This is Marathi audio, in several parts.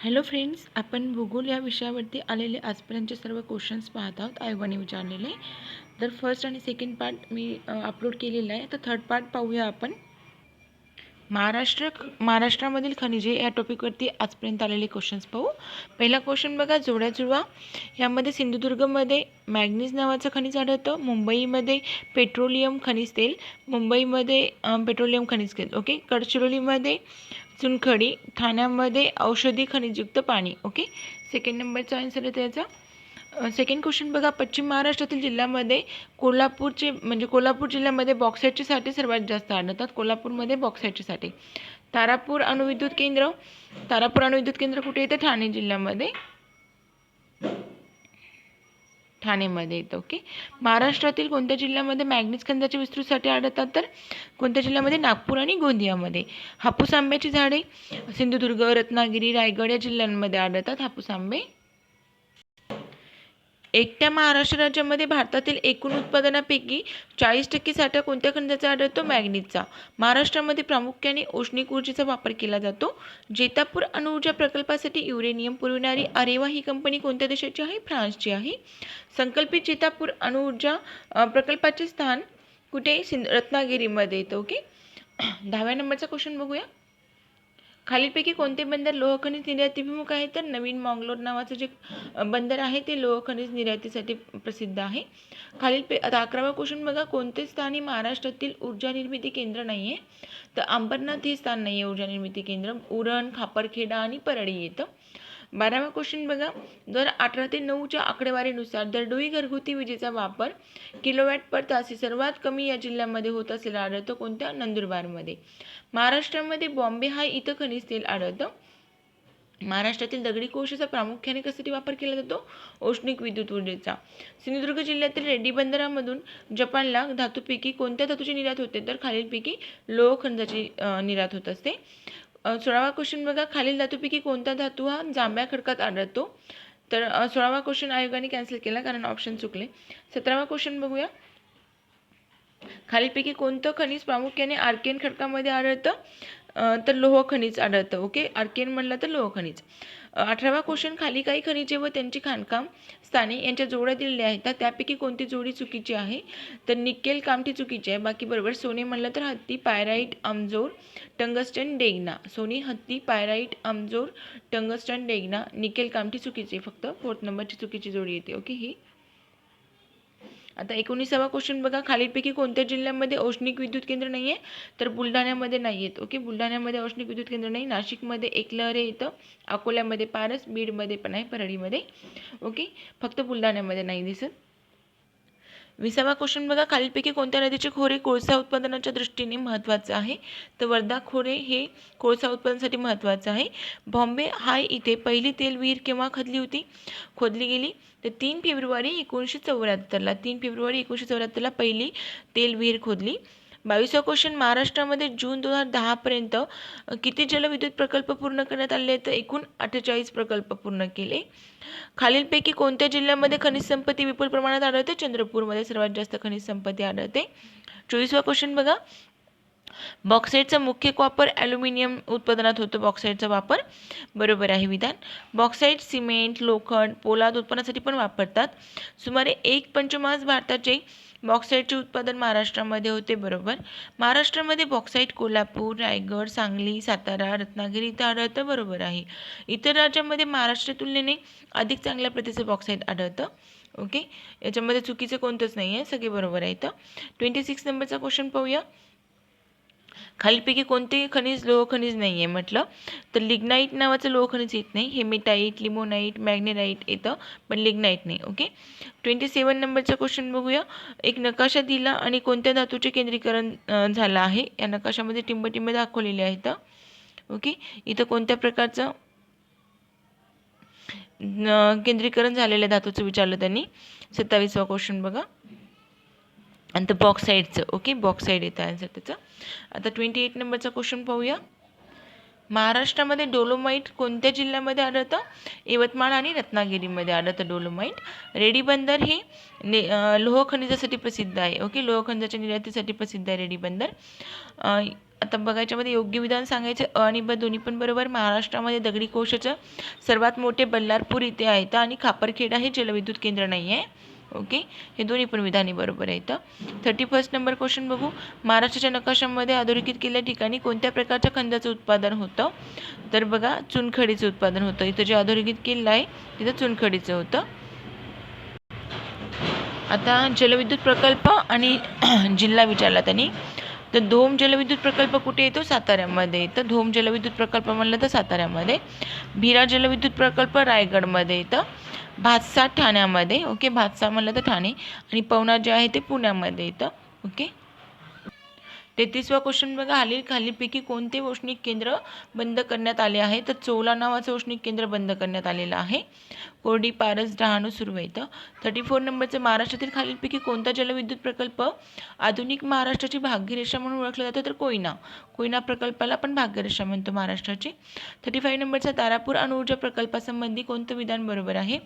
हॅलो फ्रेंड्स, आपण भूगोल या विषयावरती आलेले आजपर्यंतचे सर्व क्वेश्चन्स पाहत आहोत आयोगाने विचारलेले. तर फर्स्ट आणि सेकंड पार्ट मी अपलोड केलेला आहे. तर थर्ड पार्ट पाहूया आपण. महाराष्ट्रामधील खनिजे या टॉपिकवरती आजपर्यंत आलेले क्वेश्चन्स पाहू. पहिला क्वेश्चन बघा, जोड्या जुळवा. यामध्ये सिंधुदुर्गमध्ये मॅग्नीज नावाचं खनिज आढळतं. मुंबईमध्ये पेट्रोलियम खनिज तेल. मुंबईमध्ये पेट्रोलियम खनिज तेल. ओके. गडचिरोलीमध्ये चुनखडी. ठाण्यामध्ये औषधी खनिजयुक्त पाणी. ओके. सेकंड नंबरचा आन्सर आहे त्याचा. सेकंड क्वेश्चन बघा, पश्चिम महाराष्ट्रातील जिल्ह्यामध्ये कोल्हापूर जिल्ह्यामध्ये बॉक्साईटचे साठे सर्वात जास्त आढळतात. कोल्हापूरमध्ये बॉक्साईटचे साठे. तारापूर अणुविद्युत केंद्र कुठे येतं? ठाणे जिल्ह्यामध्ये, ठाणेमध्ये येतं. ओके. महाराष्ट्रातील कोणत्या जिल्ह्यामध्ये मॅग्नीज खनिजाचे विस्तृत साठे आढळतात? तर कोणत्या जिल्ह्यामध्ये? नागपूर आणि गोंदियामध्ये. हापूस आंब्याची झाडे सिंधुदुर्ग, रत्नागिरी, रायगड या जिल्ह्यांमध्ये आढळतात हापूस आंबे. एकट्या महाराष्ट्र राज्यामध्ये भारतातील एकूण उत्पादनापैकी 40% साठा कोणत्या खनिजाचा आढळतो? मॅग्नीजचा. महाराष्ट्रामध्ये प्रामुख्याने औष्णिक ऊर्जेचा वापर केला जातो. जेतापूर अणुऊर्जा प्रकल्पासाठी युरेनियम पुरविणारी अरेवा ही कंपनी कोणत्या देशाची आहे? फ्रान्सची आहे. संकल्पित जेतापूर अणुऊर्जा प्रकल्पाचे स्थान कुठे? रत्नागिरीमध्ये येतं. ओके. 10व्या नंबरचा क्वेश्चन बघूया. खालीलपैकी कोणते बंदर लोह खनिज निर्यातीभिमुख आहे? तर नवीन मंगलोर नावाचं जे बंदर आहे ते लोह खनिज निर्यातीसाठी प्रसिद्ध आहे. आता 11वा क्वेश्चन बघा, कोणते स्थान हे महाराष्ट्रातील ऊर्जा निर्मिती केंद्र नाही आहे? तर अंबरनाथ हे स्थान नाही आहे ऊर्जा निर्मिती केंद्र. उरण, खापरखेडा आणि परळी येतं. 12वा क्वेश्चन बघा, 2018 ते 9च्या आकडेवारीनुसार दरडोई घरगुती विजेचा वापर किलोवॅट पर तास हे सर्वात कमी या जिल्ह्यामध्ये होत असलेला आढळतं. कोणत्या? नंदुरबारमध्ये. महाराष्ट्रामध्ये बॉम्बे हा इथं खनिज तेल आढळतं. महाराष्ट्रातील दगडी कोळशाचा प्रामुख्याने कशासाठी वापर केला जातो? औष्णिक विद्युत ऊर्जेचा. सिंधुदुर्ग जिल्ह्यातील रेड्डी बंदरामधून जपानला धातूपैकी कोणत्या धातूची निर्यात होते? तर खालीलपैकी लोह खनिजाची निर्यात होत असते. 16वा क्वेश्चन बघा, खालील धातूपैकी कोणता धातू हा जांभ्या खडकात आढळतो? तर 16वा क्वेश्चन आयोगाने कॅन्सल केला कारण ऑप्शन चुकले. 17वा क्वेश्चन बघूया, खालीलपैकी कोणतं खनिज प्रामुख्याने आर्कियन खडकामध्ये आढळतं? तर लोह खनिज आढळतं. ओके. आर्कियन म्हणलं तर लोह खनिज. 18वा क्वेश्चन, खाली काही खनिजे व त्यांची खाणकाम स्थाने यांच्या जोड्या दिलेल्या आहेत, तर त्यापैकी कोणती जोडी चुकीची आहे? तर निकेल कामठी चुकीची आहे, बाकी बरोबर. सोने म्हणलं तर हत्ती, पायराईट, अमजोर, टंगस्टन, डेगना. सोने, हत्ती, pyrite, अमजोर, tungsten, Degana. Nickel Kamthi चुकीची आहे, फक्त 4th नंबरची चुकीची जोडी येते. ओके. ही आता 19वा क्वेश्चन बघा, खालीलपैकी कोणत्या जिल्ह्यामध्ये औष्णिक विद्युत केंद्र नाही आहे? तर बुलढाण्यामध्ये नाही आहेत. ओके. बुलढाण्यामध्ये औष्णिक विद्युत केंद्र नाही. नाशिकमध्ये एकलहरे येतं, अकोल्यामध्ये पारस, बीडमध्ये पण आहे, परळीमध्ये. ओके. फक्त बुलढाण्यामध्ये नाही दिसत. 20वा क्वेश्चन बघा, खालीलपैकी कोणत्या नदीचे खोरे कोळसा उत्पादनाच्या दृष्टीने महत्त्वाचं आहे? तर वर्धा खोरे हे कोळसा उत्पादनासाठी महत्त्वाचं आहे. बॉम्बे हाय इथे पहिली तेल विहीर केव्हा खोदली गेली? तर 3 फेब्रुवारी 1974ला. 3 फेब्रुवारी 1974ला पहिली तेल विहीर खोदली. 22वा क्वेश्चन, महाराष्ट्रामध्ये जून 2010 पर्यंत किती जलविद्युत प्रकल्प पूर्ण करण्यात आले? तर एकूण 48 प्रकल्प पूर्ण केले. खालीलपैकी कोणत्या जिल्ह्यामध्ये खनिज संपत्ती विपुल प्रमाणात आढळते? चंद्रपूरमध्ये सर्वात जास्त खनिज संपत्ती आढळते. 24वा क्वेश्चन बघा, बॉक्साईटचा मुख्य वापर ॲल्युमिनियम उत्पादनात होतो. बॉक्साईटचा वापर बरोबर आहे विधान. बॉक्साईट सिमेंट, लोखंड, पोलाद उत्पादनासाठी पण वापरतात. सुमारे 1/5 भारताचे बॉक्साईटचे उत्पादन महाराष्ट्रामध्ये होते. बरोबर. महाराष्ट्रामध्ये बॉक्साईट कोल्हापूर, रायगड, सांगली, सातारा, रत्नागिरी इथं आढळतं. बरोबर आहे. इतर राज्यामध्ये महाराष्ट्र तुलनेने अधिक चांगल्या प्रतीचं बॉक्साईट आढळतं. ओके. याच्यामध्ये चुकीचं कोणतंच नाही आहे, सगळे बरोबर आहे. 26 नंबरचा क्वेश्चन पाहूया. खालीलपैकी कोणते खनिज लोह खनिज नाही आहे म्हटलं? तर लिग्नाईट नावाचं लोह खनिज येत नाही. हेमेटाईट, लिमोनाईट, मॅग्नेराईट येतं, पण लिग्नाईट नाही. ओके. 27 नंबरचा क्वेश्चन बघूया. एक नकाशा दिला आणि कोणत्या धातूचे केंद्रीकरण झालं आहे? या नकाशामध्ये टिंब दाखवलेले आहेत. ओके. इथं कोणत्या प्रकारचं केंद्रीकरण झालेल्या धातूचं विचारलं त्यांनी. 27वा क्वेश्चन बघा. आणि तर बॉक्साईडचं. ओके. बॉक्साईड येतं आन्सर त्याचं. आता 28 नंबरचा क्वेश्चन पाहूया. महाराष्ट्रामध्ये डोलोमाईट कोणत्या जिल्ह्यामध्ये आढळतं? यवतमाळ आणि रत्नागिरीमध्ये आढळतं डोलोमाईट. रेडी बंदर हे लोह खनिजासाठी प्रसिद्ध आहे. ओके. लोह खनिजाच्या निर्यातीसाठी प्रसिद्ध आहे रेडी बंदर. आता बघा याच्यामध्ये योग्य विधान सांगायचे अ आणि ब दोन्ही पण बरोबर. महाराष्ट्रामध्ये दगडी कोशाचं सर्वात मोठे बल्लारपूर इथे आहेत आणि खापरखेड हे जलविद्युत केंद्र नाही आहे. ओके, हे दोन्ही पण विधाने बरोबर आहेत. 31 नंबर क्वेश्चन बघू. महाराष्ट्राच्या नकाशामध्ये अधोरेखित केलेल्या ठिकाणी कोणत्या प्रकारच्या खंडाचं उत्पादन होतं? तर बघा चुनखडीचं उत्पादन होतं. इथं जे अधोरेखित केलेलं आहे तिथं चुनखडीचं होतं. आता जलविद्युत प्रकल्प आणि जिल्हा विचारला त्यांनी. तर धोम जलविद्युत प्रकल्प कुठे येतो? साताऱ्यामध्ये येतं. धोम जलविद्युत प्रकल्प म्हणलं तर साताऱ्यामध्ये. भीरा जलविद्युत प्रकल्प रायगडमध्ये येतं. भातसा ठाण्यामध्ये. ओके, भातसा म्हणलं तर ठाणे. आणि पवना जे आहे ते पुण्यामध्ये येतं. ओके, 33वा क्वेश्चन बघा. खालीलपैकी कोणते औष्णिक केंद्र बंद करण्यात आले आहे? तर चोला नावाचं औष्णिक केंद्र बंद करण्यात आलेलं आहे. कोरडी, पारस, डहाणू, सुरवा येतं. 34 नंबरचं महाराष्ट्रातील खालीलपैकी कोणता जलविद्युत प्रकल्प आधुनिक महाराष्ट्राची भाग्यरेषा म्हणून ओळखला जातो? तर कोयना प्रकल्पाला पण भाग्यरेषा म्हणतो महाराष्ट्राची. 35 नंबरचा तारापूर अणुऊर्जा प्रकल्पासंबंधी कोणतं विधान बरोबर आहे?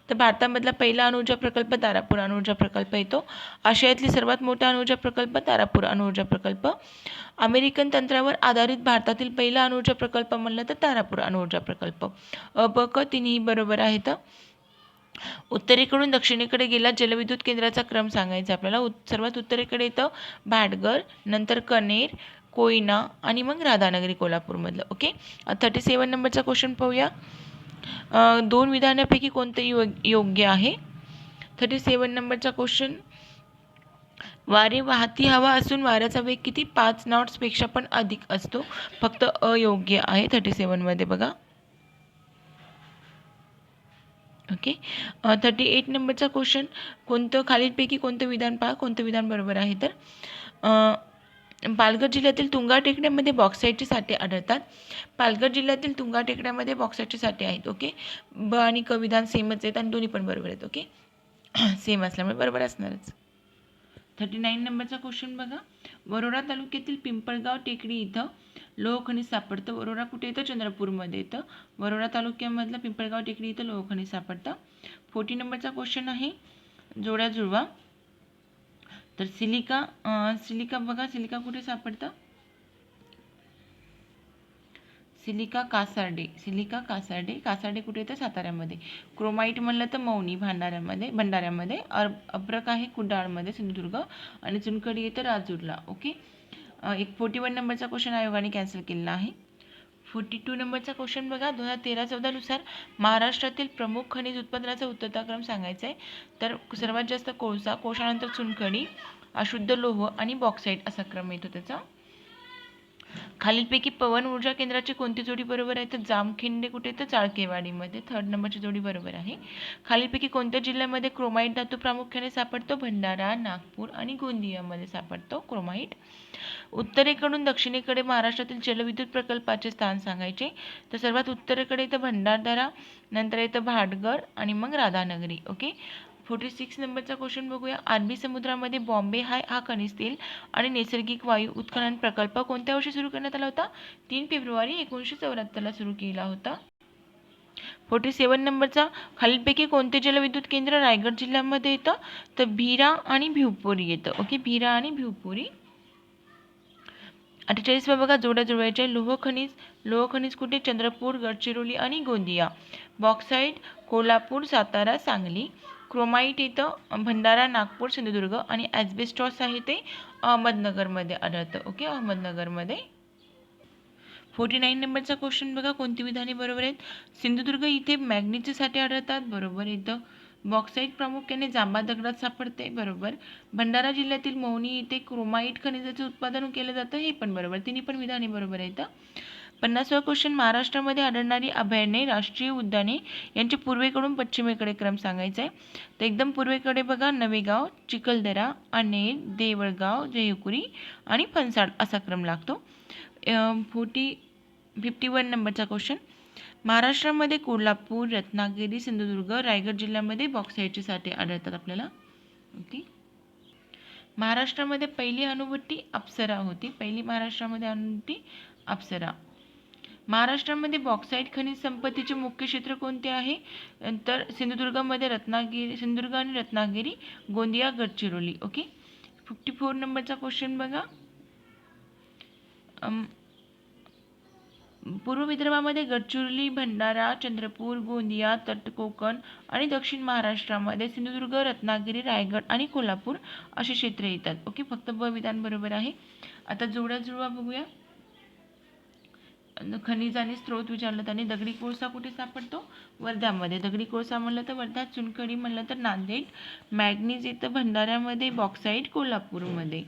तर भारतामधला पहिला अणुऊर्जा प्रकल्प तारापूर अणुऊर्जा प्रकल्प येतो. आशियातली सर्वात मोठा अणुऊर्जा प्रकल्प तारापूर अणुऊर्जा प्रकल्प. अमेरिकन तंत्रावर आधारित भारतातील पहिला अणुऊर्जा प्रकल्प म्हणलं तर तारापूर अणुऊर्जा प्रकल्प. अ, ब, क तिन्ही बरोबर आहेत. उत्तरेकडून दक्षिणेकडे गेला जलविद्युत केंद्राचा क्रम सांगायचा आपल्याला. सर्वात उत्तरेकडे येतं भाटघर, नंतर कनेर, कोयना आणि मग राधानगरी कोल्हापूरमधलं. ओके, 37 नंबरचा क्वेश्चन पाहूया. दोन विधानापैकी कोणते योग्य आहे? 37 नंबरचा क्वेश्चन. वारे वाहती हवा असून वाऱ्याचा वेग किती? 5 नॉट्सपेक्षा पण अधिक असतो. फक्त अयोग्य आहे 37 मध्ये बघा. ओके, 38 नंबरचा क्वेश्चन. कोणतं खालीलपैकी कोणतं विधान पहा, कोणतं विधान बरोबर आहे? तर पालघर जिल्ह्यातील तुंगा टेकड्यामध्ये बॉक्साईटचे साठे आढळतात. पालघर जिल्ह्यातील तुंगा टेकड्यामध्ये बॉक्साईटचे साठे आहेत. ओके, ब आणि क विधान सेमच आहेत आणि दोन्ही पण बरोबर आहेत. ओके, सेम असल्यामुळे बरोबर असणारच. 39 नंबरचा क्वेश्चन बघा. वरोरा तालुक्यातील पिंपळगाव टेकडी इथं लोह खनिज सापडतं. वरोरा कुठे येतं? चंद्रपूरमध्ये येतं. वरोरा तालुक्यामधलं पिंपळगाव टेकडी इथं लोह खनिज सापडतं. 40 नंबरचा क्वेश्चन आहे जोड्या जुळवा. तर सिलिका बघा, सिलिका कुठे सापडतं? सिलिका कासार्डे कुठे येतं? साताऱ्यामध्ये. क्रोमाईट म्हणलं तर मौनी भंडाऱ्यामध्ये. अब्रक आहे कुडाळमध्ये सिंधुदुर्ग. आणि चुनखडी येतं राजूरला. ओके, 41 नंबरचा क्वेश्चन आयोगाने कॅन्सल केलेला आहे. 42 नंबरचा क्वेश्चन बघा. 2013-14 नुसार महाराष्ट्रातील प्रमुख खनिज उत्पादनाचा उत्तराक्रम सांगायचा आहे. तर सर्वात जास्त कोळशानंतर चुनखडी, अशुद्ध लोह आणि बॉक्साईट असा क्रम येतो त्याचा. खालीलपैकी पवन ऊर्जा केंद्राची कोणती जोडी बरोबर आहे? तर जामखिंडे कुठे येतं? चाळकेवाडीमध्ये. 3rd नंबरची जोडी बरोबर आहे. खालीलपैकी कोणत्या जिल्ह्यामध्ये क्रोमाईट धातू प्रामुख्याने सापडतो? भंडारा, नागपूर आणि गोंदियामध्ये सापडतो क्रोमाईट. उत्तरेकडून दक्षिणेकडे महाराष्ट्रातील जलविद्युत प्रकल्पाचे स्थान सांगायचे. तर सर्वात उत्तरेकडे येतं भंडारदरा, नंतर येतं भाटघर आणि मग राधानगरी. ओके, 46 नंबरचा क्वेश्चन बघूया. अरबी समुद्रामध्ये बॉम्बे हा खनिज तेल आणि नैसर्गिक वायू उत्खनन प्रकल्प कोणत्या वर्षी सुरू करण्यात आला होता? 3 फेब्रुवारी 1974 सुरू केला होता. 47 नंबरचा. खालीलपैकी कोणते जलविद्युत केंद्र रायगड जिल्ह्यामध्ये येतं? तर भीरा आणि भिवपुरी येतं. ओके, भीरा आणि भिवपुरी. 48 बघा जोड्या जुळवायचे. लोह खनिज कुठे? चंद्रपूर, गडचिरोली आणि गोंदिया. बॉक्साईट कोल्हापूर, सातारा, सांगली. क्रोमाईट येतं भंडारा, नागपूर, सिंधुदुर्ग. आणि ॲस्बेस्टॉस आहे ते अहमदनगरमध्ये आढळतं. ओके, अहमदनगरमध्ये. 49 नंबरचा क्वेश्चन बघा. कोणती विधाने बरोबर आहेत? सिंधुदुर्ग इथे मॅग्नीजचे साठे आढळतात. बरोबर येतं. बॉक्साईट प्रामुख्याने जांबा दगडात सापडते. बरोबर. भंडारा जिल्ह्यातील मौनी इथे क्रोमाईट खनिजाचे उत्पादन केलं जातं. हे पण बरोबर. तिन्ही पण विधाने बरोबर आहेत. 50वा क्वेश्चन. महाराष्ट्रामध्ये आढळणारी अभयारण्ये, राष्ट्रीय उद्याने यांचे पूर्वेकडून पश्चिमेकडे क्रम सांगायचा आहे. तर एकदम पूर्वेकडे बघा नवेगाव, चिखलदरा, अनेर, देवळगाव, जयकुरी आणि फणसाड असा क्रम लागतो. 51 नंबरचा क्वेश्चन. महाराष्ट्रामध्ये कोल्हापूर, रत्नागिरी, सिंधुदुर्ग, रायगड जिल्ह्यामध्ये बॉक्साईटचे साठे आढळतात आपल्याला. ओके, महाराष्ट्रामध्ये पहिली अणुभट्टी अप्सरा होती. पहिली महाराष्ट्रामध्ये अणुभट्टी अप्सरा. महाराष्ट्रामध्ये बॉक्साईट खनिज संपत्तीचे मुख्य क्षेत्र कोणते आहे? तर सिंधुदुर्ग आणि रत्नागिरी, गोंदिया, गडचिरोली. ओके, 54 नंबरचा क्वेश्चन बघा. अम, पूर्व विदर्भामध्ये गडचिरोली, भंडारा, चंद्रपूर, गोंदिया, तट कोकण आणि दक्षिण महाराष्ट्रामध्ये सिंधुदुर्ग, रत्नागिरी, रायगड आणि कोल्हापूर अशी क्षेत्रे येतात. ओके, फक्त ब विधान बरोबर आहे. आता जोड्या जुळवा बघूया. खनिज आणि स्त्रोत विचारलं त्याने. दगडी कोळसा कुठे सापडतो? वर्ध्यामध्ये. दगडी कोळसा म्हणलं तर वर्धा, चुनखडी म्हणलं तर नांदेड, मॅग्नीज येतं भंडाऱ्यामध्ये, बॉक्साईट कोल्हापूरमध्ये.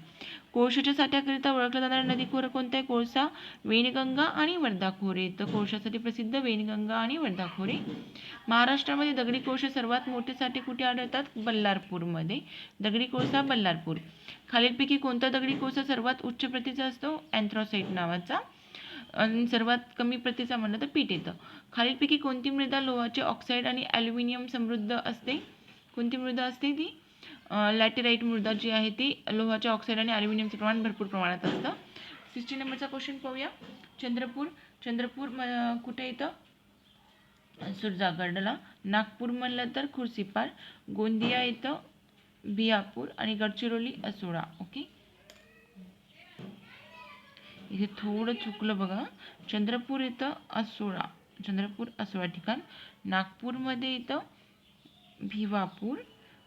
कोळशाच्या साठ्याकरिता ओळखला जाणारा नदी खोरं कोणतं आहे? कोळसा, वेणगंगा आणि वर्धा खोरे येतं. कोळशासाठी प्रसिद्ध वेणगंगा आणि वर्धा खोरे. महाराष्ट्रामध्ये दगडी कोळशा सर्वात मोठे साठे कुठे आढळतात? बल्लारपूरमध्ये. दगडी कोळसा बल्लारपूर. खालीलपैकी कोणता दगडी कोळसा सर्वात उच्च प्रतीचा असतो? अँथ्रासाइट नावाचा. आणि सर्वात कमी प्रतीचा म्हणलं तर पीठ येतं. खालीलपैकी कोणती मृदा लोहाचे ऑक्साईड आणि ॲल्युमिनियम समृद्ध असते? कोणती मृदा असते ती? लॅटेराईट मृदा जी आहे ती लोहाचे ऑक्साईड आणि ॲल्युमिनियमचं प्रमाण भरपूर प्रमाणात असतं. 60 नंबरचा क्वेश्चन पाहूया. चंद्रपूर. चंद्रपूर कुठे येतं? सुरजागडला. नागपूर म्हणलं तर खुर्सीपार. गोंदिया येतं बिहापूर आणि गडचिरोली असोळा. ओके, इथे थोडं चुकलं बघा. चंद्रपूर येतं असोळा. चंद्रपूर असोळा ठिकाण. नागपूरमध्ये येतं भिवापूर.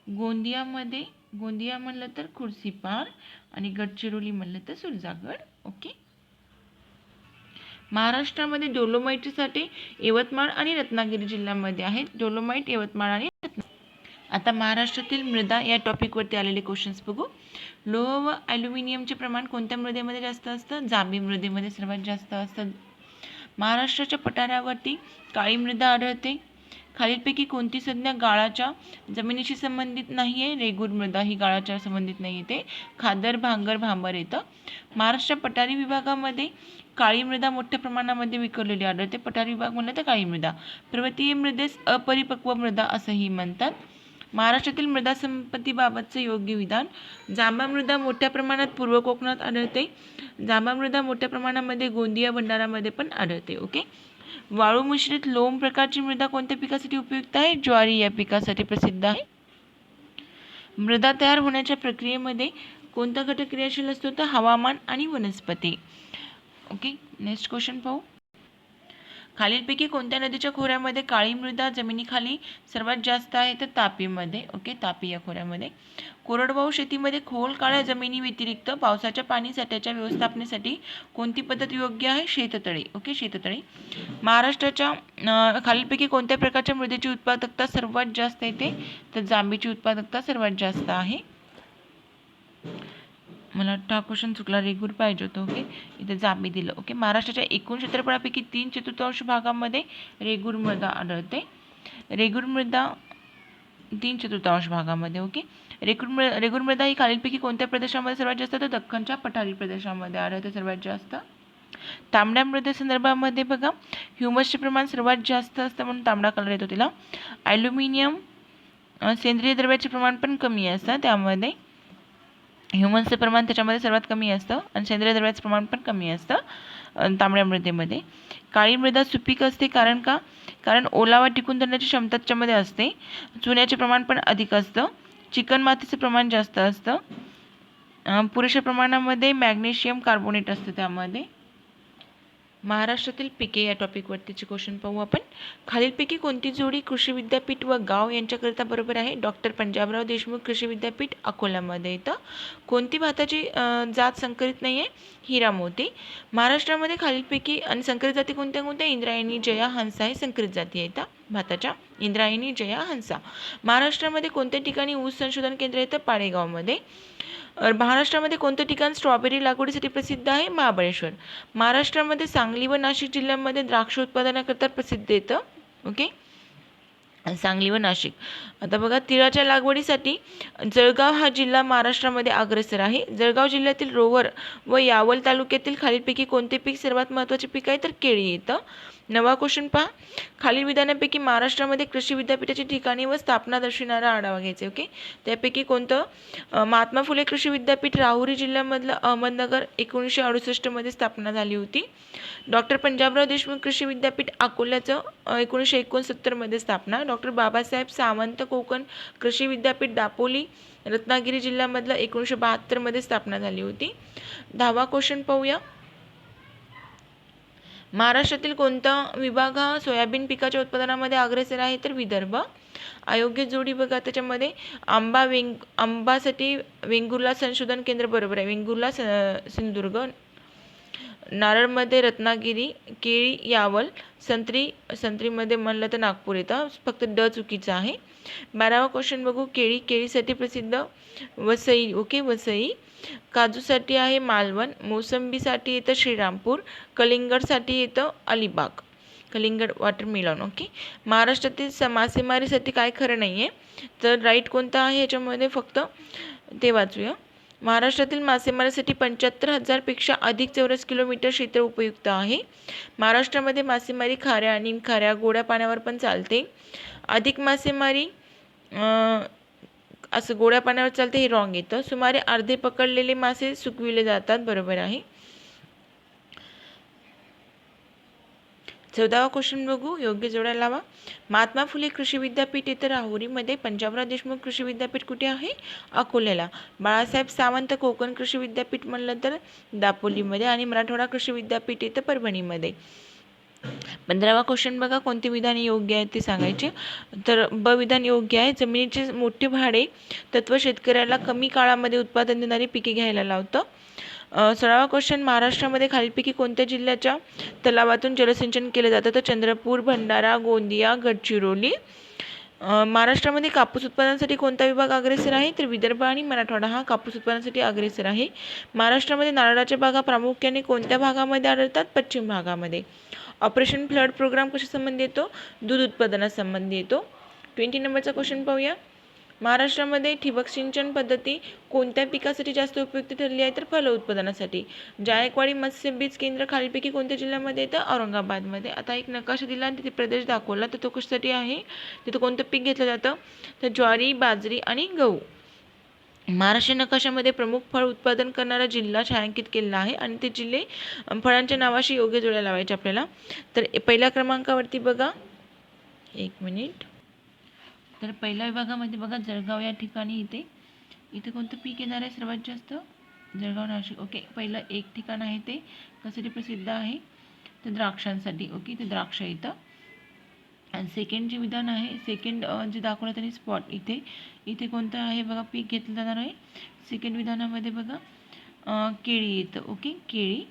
गोंदिया म्हणलं तर खुर्सीपार आणि गडचिरोली म्हणलं तर सुरजागड. ओके. महाराष्ट्रामध्ये डोलोमाईटसाठी यवतमाळ आणि रत्नागिरी जिल्ह्यामध्ये आहेत. डोलोमाईट यवतमाळ आणि आता महाराष्ट्रातील मृदा या टॉपिकवरती आलेले क्वेश्चन्स बघू. लोह व ॲल्युमिनियमचे प्रमाण कोणत्या मृदेमध्ये जास्त असतं? जांभी मृदेमध्ये सर्वात जास्त असतं. महाराष्ट्राच्या पठारावरती काळी मृदा आढळते. खालीलपैकी कोणती संज्ञा गाळाच्या जमिनीशी संबंधित नाही आहे? रेगूर मृदा ही गाळाच्या संबंधित नाही येते. खादर, भांगर, भांबर येतं. महाराष्ट्र पठारी विभागामध्ये काळी मृदा मोठ्या प्रमाणामध्ये विखुरलेली आढळते. पठारी विभाग म्हणलं तर काळी मृदा. पर्वतीय मृदेस अपरिपक्व मृदा असंही म्हणतात. महाराष्ट्रातील मृदा संपत्तीबाबतचे योग्य विधान. जांभा मृदा मोठ्या प्रमाणात पूर्व कोकणात आढळते. जांभा मृदा मोठ्या प्रमाणामध्ये गोंदिया, भंडारामध्ये पण आढळते. ओके. वाळू मिश्रित लोम प्रकारची मृदा कोणत्या पिकासाठी उपयुक्त आहे? ज्वारी या पिकासाठी प्रसिद्ध आहे. मृदा तयार होण्याच्या प्रक्रियेमध्ये कोणता घटक क्रियाशील असतो? तर हवामान आणि वनस्पती. ओके, नेक्स्ट क्वेश्चन पाहू. खालीलपैकी कोणत्या नदीच्या खोऱ्यामध्ये काळी मृदा जमिनीखाली सर्वात जास्त आहे? तर तापीमध्ये. ओके, तापी या खोऱ्यामध्ये. कोरडवाहू शेतीमध्ये खोल काळ्या जमिनी व्यतिरिक्त पावसाच्या पाणी साठ्याच्या व्यवस्थापनेसाठी कोणती पद्धत योग्य आहे? शेततळे. ओके, शेततळे. महाराष्ट्राच्या खालीलपैकी कोणत्या प्रकारच्या मृदेची उत्पादकता सर्वात जास्त येते? तर जांभीची उत्पादकता सर्वात जास्त आहे. मला वाटतं हा क्वेश्चन चुकला, रेगूर पाहिजे होतं. ओके, इथे जांभी दिलं. ओके. महाराष्ट्राच्या एकूण क्षेत्रफळापैकी 3/4 भागामध्ये रेगूर मृदा आढळते. रेगूर मृदा 3/4 भागामध्ये. ओके. रेगूर मृदा ही खालीलपैकी कोणत्या प्रदेशामध्ये सर्वात जास्त? तर दख्खनच्या पठारी प्रदेशामध्ये आढळते सर्वात जास्त. तांबड्या मृदेसंदर्भामध्ये बघा, ह्युमसचे प्रमाण सर्वात जास्त असतं म्हणून तांबडा कलर येतो तिला. ॲल्युमिनियम सेंद्रिय द्रव्याचे प्रमाण पण कमी असतं त्यामध्ये. ह्युमन्सचं प्रमाण त्याच्यामध्ये सर्वात कमी असतं आणि सेंद्रिय द्रव्याचं प्रमाण पण कमी असतं तांबड्या मृदेमध्ये. काळी मृदा सुपीक असते कारण का? कारण ओलावा टिकून धरण्याची क्षमता त्याच्यामध्ये असते. चुन्याचे प्रमाण पण अधिक असतं. चिकन मातीचं प्रमाण जास्त असतं. पुरेशा प्रमाणामध्ये मॅग्नेशियम कार्बोनेट असतं त्यामध्ये. महाराष्ट्रातील पिके या टॉपिकवरतीचे क्वेश्चन पाहू आपण. खालीलपैकी कोणती जोडी कृषी विद्यापीठ व गाव यांच्याकरिता बरोबर आहे? डॉक्टर पंजाबराव देशमुख कृषी विद्यापीठ अकोल्यामध्ये येतं. कोणती भाताची जात संकरित नाही आहे? हिरा मोती. महाराष्ट्रामध्ये खालीलपैकी आणि संकरित जाती कोणत्या कोणत्या? इंद्रायणी, जया, हंसा हे संकरित जाती येतात भाताच्या. इंद्रायणी, जया, हंसा. महाराष्ट्रामध्ये कोणत्या ठिकाणी ऊस संशोधन केंद्र येतं? पाडेगावमध्ये. महाराष्ट्रामध्ये कोणतं ठिकाण स्ट्रॉबेरी लागवडीसाठी प्रसिद्ध आहे? महाबळेश्वर. महाराष्ट्रामध्ये सांगली व नाशिक जिल्ह्यांमध्ये द्राक्ष उत्पादनाकरता प्रसिद्ध येतं. ओके, सांगली व नाशिक. आता बघा, तिळाच्या लागवडीसाठी जळगाव हा जिल्हा महाराष्ट्रामध्ये अग्रेसर आहे. जळगाव जिल्ह्यातील रोवर व यावल तालुक्यातील खालीलपैकी कोणते पीक सर्वात महत्त्वाचे पीक आहे? तर केळी येतं. नवा क्वेश्चन पहा. खालील विधानापैकी महाराष्ट्रामध्ये कृषी विद्यापीठाची ठिकाणे व स्थापना दर्शविणारा आढावा घ्यायचा. ओके, त्यापैकी कोणतं? महात्मा फुले कृषी विद्यापीठ राहुरी जिल्ह्यामधलं अहमदनगर 1968 मध्ये स्थापना झाली होती. डॉक्टर पंजाबराव देशमुख कृषी विद्यापीठ अकोल्याचं 1969 मध्ये स्थापना. डॉक्टर बाबासाहेब सावंत कोकण कृषी विद्यापीठ दापोली रत्नागिरी जिल्ह्यामधलं 1972 मध्ये स्थापना झाली होती. 10वा क्वेश्चन पाहूया. महाराष्ट्रातील कोणता विभाग हा सोयाबीन पिकाच्या उत्पादनामध्ये अग्रेसर आहे? तर विदर्भ. अयोग्य जोडी बघा त्याच्यामध्ये आंबासाठी वेंगुर्ला संशोधन केंद्र बरोबर आहे. वेंगुर्ला सिंधुदुर्ग. नारळमध्ये रत्नागिरी, केळी यावल, संत्रीमध्ये म्हणलं तर नागपूर येतं. फक्त ड चुकीचं आहे. 12वा क्वेश्चन बघू. केळीसाठी प्रसिद्ध वसई. ओके, वसई. काजूसाठी आहे मालवण. मोसंबीसाठी येतं श्रीरामपूर. कलिंगडसाठी येतं अलिबाग. कलिंगड वॉटरमेलन. ओके. महाराष्ट्रातील मासेमारीसाठी काय खरं नाही आहे? तर राईट कोणता आहे याच्यामध्ये? फक्त ते वाचूया. महाराष्ट्रातील मासेमारीसाठी 75,000 पेक्षा अधिक चौरस किलोमीटर क्षेत्र उपयुक्त आहे. महाराष्ट्रामध्ये मासेमारी खाऱ्या, निमखाऱ्या, गोड्या पाण्यावर पण चालते. अधिक मासेमारी असं गोड्या पाण्यावर चालते हे रॉंग येतं. सुमारे अर्धे पकडलेले मासे सुकविले जातात, बरोबर आहे. 14वा क्वेश्चन बघू. योग्य जोड्या लावा. महात्मा फुले कृषी विद्यापीठ येतं राहुरीमध्ये. पंजाबराव देशमुख कृषी विद्यापीठ कुठे आहे? अकोल्याला. बाळासाहेब सावंत कोकण कृषी विद्यापीठ म्हणलं तर दापोलीमध्ये. आणि मराठवाडा कृषी विद्यापीठ येतं परभणीमध्ये. 15वा क्वेश्चन बघा. कोणते विधान योग्य आहे ते सांगायचे. तर ब विधान योग्य आहे. जमिनीचे मोठे भाडे तत्व शेतकऱ्याला कमी काळामध्ये उत्पादन देणारी पिके घ्यायला लावतं. 16वा क्वेश्चन. महाराष्ट्रामध्ये खालीलपैकी कोणत्या जिल्ह्याच्या तलावातून जलसिंचन केलं जातं? तर चंद्रपूर, भंडारा, गोंदिया, गडचिरोली. महाराष्ट्रामध्ये कापूस उत्पादनासाठी कोणता विभाग अग्रेसर आहे? तर विदर्भ आणि मराठवाडा हा कापूस उत्पादनासाठी अग्रेसर आहे. महाराष्ट्रामध्ये नारळाच्या बागा प्रामुख्याने कोणत्या भागामध्ये आढळतात? पश्चिम भागामध्ये. ऑपरेशन फ्लड प्रोग्राम कशासंबंधी येतो? दूध उत्पादनासंबंधी येतो. 20 नंबरचा क्वेश्चन पाहूया. महाराष्ट्रामध्ये ठिबक सिंचन पद्धती कोणत्या पिकासाठी जास्त उपयुक्त ठरली आहे? तर फल उत्पादनासाठी. जायकवाडी मत्स्य बीज केंद्र खालीलपैकी कोणत्या जिल्ह्यामध्ये येतं? औरंगाबादमध्ये. आता एक नकाशा दिला आणि तिथे प्रदेश दाखवला, तर तो कशासाठी आहे? तिथं कोणतं पीक घेतलं जातं? तर ज्वारी, बाजरी आणि गहू. महाराष्ट्र नकाशामध्ये प्रमुख फळ उत्पादन करणारा जिल्हा छायांकित केलेला आहे आणि ते जिल्हे फळांच्या नावाशी योग्य जोड्या लावायचे आपल्याला. तर पहिल्या क्रमांकावरती बघा, एक मिनिट. तर पहिल्या विभागामध्ये बघा जळगाव या ठिकाणी इथे कोणतं पीक येणार आहे सर्वात जास्त? जळगाव, नाशिक. ओके. पहिलं एक ठिकाण आहे ते कशासाठी प्रसिद्ध आहे? तर द्राक्षांसाठी. ओके, ते द्राक्ष येतं. आणि सेकंड जे विधान आहे, सेकंड जे दाखवलं त्यांनी स्पॉट इथे कोणतं आहे बघा पीक घेतलं जाणार आहे? सेकंड विधानामध्ये बघा केळी येतं. ओके, केळी.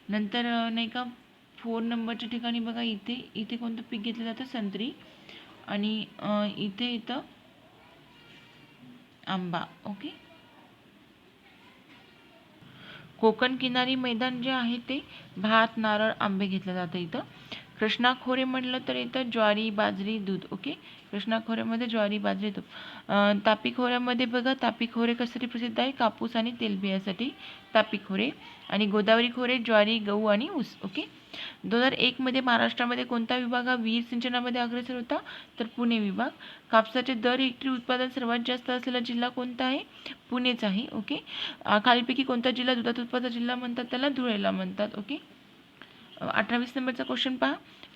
नंतर नाही का 4 नंबरच्या ठिकाणी बघा इथे कोणतं पीक घेतलं जातं? संत्री. आणि इथे येतं आंबा. ओके. कोकण किनारी मैदान जे आहे ते भात, नारळ, आंबे घेतलं जातं इथं. कृष्णा खोरे म्हटलं तर इथं ज्वारी, बाजरी, दूध. ओके. कृष्णा खोऱ्यामध्ये ज्वारी, बाजरी, दूध. तापी खोऱ्यामध्ये बघा तापी खोरे कशासाठी प्रसिद्ध आहे? कापूस आणि तेलबियासाठी तापी खोरे. आणि गोदावरी खोरे ज्वारी, गहू आणि ऊस. ओके. 2001 महाराष्ट्रामध्ये कोणता विभाग हा विहीर सिंचनामध्ये अग्रेसर होता? तर पुणे विभाग. कापसाचे दर हेक्टरी उत्पादन सर्वात जास्त असलेला जिल्हा कोणता आहे? पुणेच आहे. ओके. खालीलपैकी कोणता जिल्हा दुधात उत्पादक जिल्हा म्हणतात? त्याला धुळेला म्हणतात. ओके. 18 नंबरचा क्वेश्चन पहा.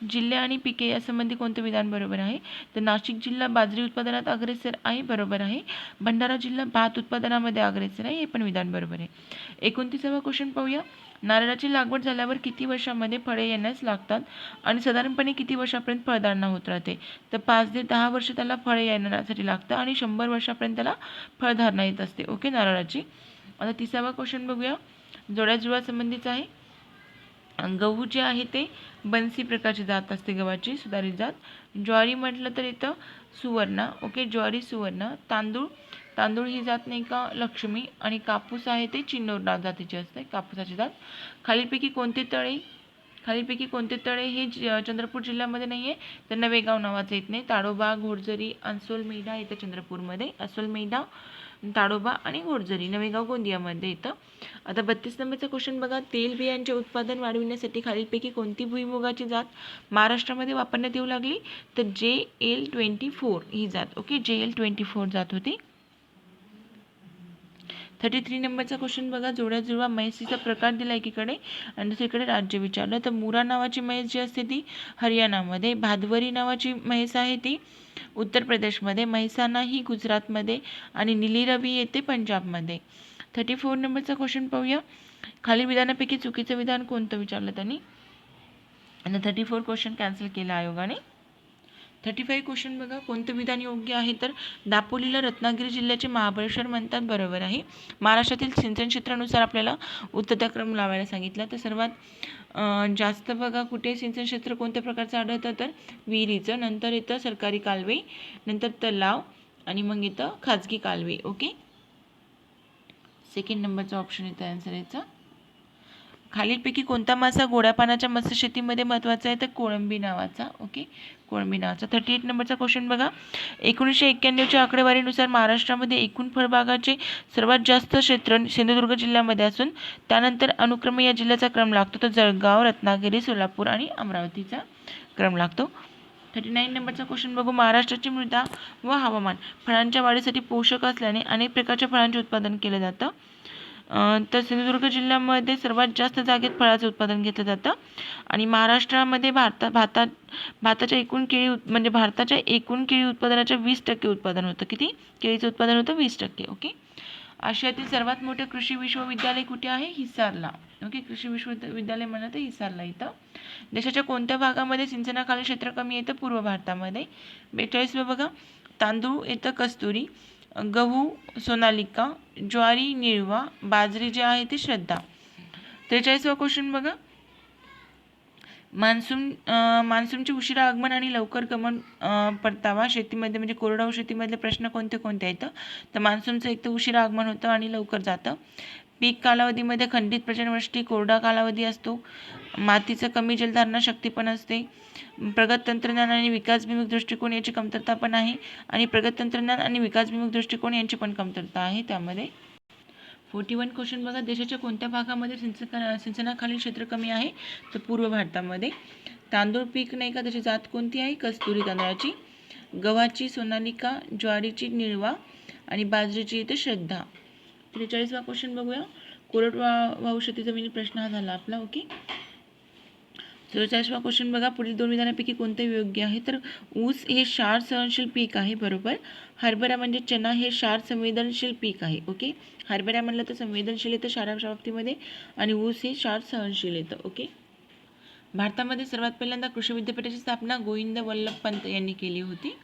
जिल्हे आणि पिके यासंबंधी कोणतं विधान बरोबर आहे? तर नाशिक जिल्हा बाजरी उत्पादनात अग्रेसर आहे, बरोबर आहे. भंडारा जिल्हा भात उत्पादनामध्ये अग्रेसर आहे, हे पण विधान बरोबर आहे. 29वा क्वेश्चन पाहूया. नारळाची लागवड झाल्यावर किती वर्षामध्ये फळे येण्यास लागतात आणि साधारणपणे किती वर्षापर्यंत फळधारणा होत राहते? तर 5 ते 10 वर्ष त्याला फळे येण्यासाठी लागतं आणि 100 वर्षापर्यंत त्याला फळधारणा येत असते. ओके, नारळाची. आता 30वा क्वेश्चन बघूया. जोड्या संबंधीचा आहे. गहू जे आहे ते बन्सी प्रकारची जात असते गव्हाची, सुधारित जात. ज्वारी म्हटलं तर इथं सुवर्णा. ओके, ज्वारी, सुवर्णा. तांदूळ ही जात नाही का लक्ष्मी. आणि कापूस आहे ते चिन्नोर जातीची असते, कापूसाची जात. खालीलपैकी कोणते तळे हे चंद्रपूर जिल्ह्यामध्ये नाही आहे? तर नवेगाव नावाचं येत नाही. ताडोबा, घोडझरी, अन्सोल, मेढा येतं चंद्रपूरमध्ये. अस्सोल, मेढा, ताडोबा आणि घोडझरी. नवेगाव गोंदियामध्ये येतं. आता 32 नंबरचा क्वेश्चन बघा. तेलबियांचे उत्पादन वाढविण्यासाठी खालीलपैकी कोणती भुईमुगाची जात महाराष्ट्रामध्ये वापरण्यात येऊ लागली? तर JL24 ही जात. ओके, JL24 जात होती. 33 नंबरचा क्वेश्चन बघा. जोड्या जुळवा. म्हैसीचा प्रकार दिला एकीकडे आणि दुसरीकडे राज्य विचारलं. तर मुरा नावाची म्हैस जी असते ती हरियाणामध्ये. भादवरी नावाची म्हैस आहे ती उत्तर प्रदेशमध्ये. म्हैसाणा ही गुजरातमध्ये आणि निलीरवी येते पंजाबमध्ये. 34 नंबरचा क्वेश्चन पाहूया. खालील विधानापैकी चुकीचं विधान कोणतं विचारलं त्यांनी. आणि 34 क्वेश्चन कॅन्सल केला आयोगाने. 35 क्वेश्चन बघा, कोणतं विधान योग्य आहे तर दापोलीला रत्नागिरी जिल्ह्याचे महाबळेश्वर म्हणतात, बरोबर आहे. महाराष्ट्रातील सिंचन क्षेत्रानुसार आपल्याला उत्तरक्रम लावायला सांगितला. तर सर्वात जास्त बघा कुठे सिंचन क्षेत्र कोणत्या प्रकारचं आढळतं तर विहिरीचं, नंतर येतं सरकारी कालवे, नंतर तलाव आणि मग येतं खाजगी कालवे. ओके, सेकंड नंबरचा ऑप्शन येतं आन्सर याचा. खालीलपैकी कोणता मासा गोड्या पाण्याच्या मत्स्यशेतीमध्ये महत्त्वाचा आहे तर कोळंबी नावाचा. ओके, कोळंबी नावाचा. 38 नंबरचा क्वेश्चन बघा, 1991च्या आकडेवारीनुसार महाराष्ट्रामध्ये एकूण फळबागाचे सर्वात जास्त क्षेत्र सिंधुदुर्ग जिल्ह्यामध्ये असून त्यानंतर अनुक्रमे या जिल्ह्याचा क्रम लागतो तर जळगाव, रत्नागिरी, सोलापूर आणि अमरावतीचा क्रम लागतो. 39 नंबरचा क्वेश्चन बघू, महाराष्ट्राची मृदा व हवामान फळांच्या वाढीसाठी पोषक असल्याने अनेक प्रकारच्या फळांचे उत्पादन केले जातं. तर सिंधुदुर्ग जिल्ह्यामध्ये सर्वात जास्त जागेत फळाचं उत्पादन घेतलं जातं आणि महाराष्ट्रामध्ये भारताच्या एकूण केळी म्हणजे भारताच्या एकूण केळी उत्पादनाच्या 20% उत्पादन होतं. किती केळीचं उत्पादन होतं? 20%. ओके, आशियातील सर्वात मोठे कृषी विश्वविद्यालय कुठे आहे? हिसारला. ओके, कृषी विश्वविद्यालय म्हणलं तर हिसारला इथं. देशाच्या कोणत्या भागामध्ये सिंचनाखाली क्षेत्र कमी येतं? पूर्व भारतामध्ये. 42 बघा, तांदूळ येतं कस्तुरी, गहू सोनालिका, ज्वारी निळवा, बाजरी जे आहे ती श्रद्धा. 43वा क्वेश्चन बघा, मान्सूनचे उशिरा आगमन आणि लवकर गमन परतावा शेतीमध्ये म्हणजे कोरडवाहू शेतीमधले प्रश्न कोणते कोणते आहेत तर मान्सूनचं एक तर उशिरा आगमन होतं आणि लवकर जातं. पीक कालावधीमध्ये खंडित पर्जन्यवृष्टी, कोरडा कालावधी असतो, मातीचं कमी जलधारणा शक्ती पण असते, प्रगत तंत्रज्ञान आणि विकासभिमुख दृष्टिकोन याची कमतरता पण आहे आणि प्रगत तंत्रज्ञान आणि विकासभिमुख दृष्टिकोन यांची पण कमतरता आहे त्यामध्ये. 41 क्वेश्चन बघा, देशाच्या कोणत्या भागामध्ये सिंचनाखालील क्षेत्र कमी आहे तर पूर्व भारतामध्ये. तांदूळ पीक नाही का, त्याची जात कोणती आहे? कस्तुरी तांदळाची, गव्हाची सोनालिका, ज्वारीची निळवा आणि बाजरीची इथे श्रद्धा. 43वा क्वेश्चन बघूया, कोरडवाहू शेती जमिनी प्रश्न हा झाला आपला. ओके, 44वा क्वेश्चन बघा, पुढील दोन विधानापैकी कोणते योग्य आहे तर ऊस हे क्षार सहनशील पीक आहे, बरोबर. हरभरा म्हणजे चना हे क्षार संवेदनशील पीक आहे. ओके, हरभरा म्हणलं तर संवेदनशील येतं क्षाराच्या बाबतीमध्ये आणि ऊस हे क्षार सहनशील येतं. ओके, भारतामध्ये सर्वात पहिल्यांदा कृषी विद्यापीठाची स्थापना गोविंद वल्लभ पंत यांनी केली होती.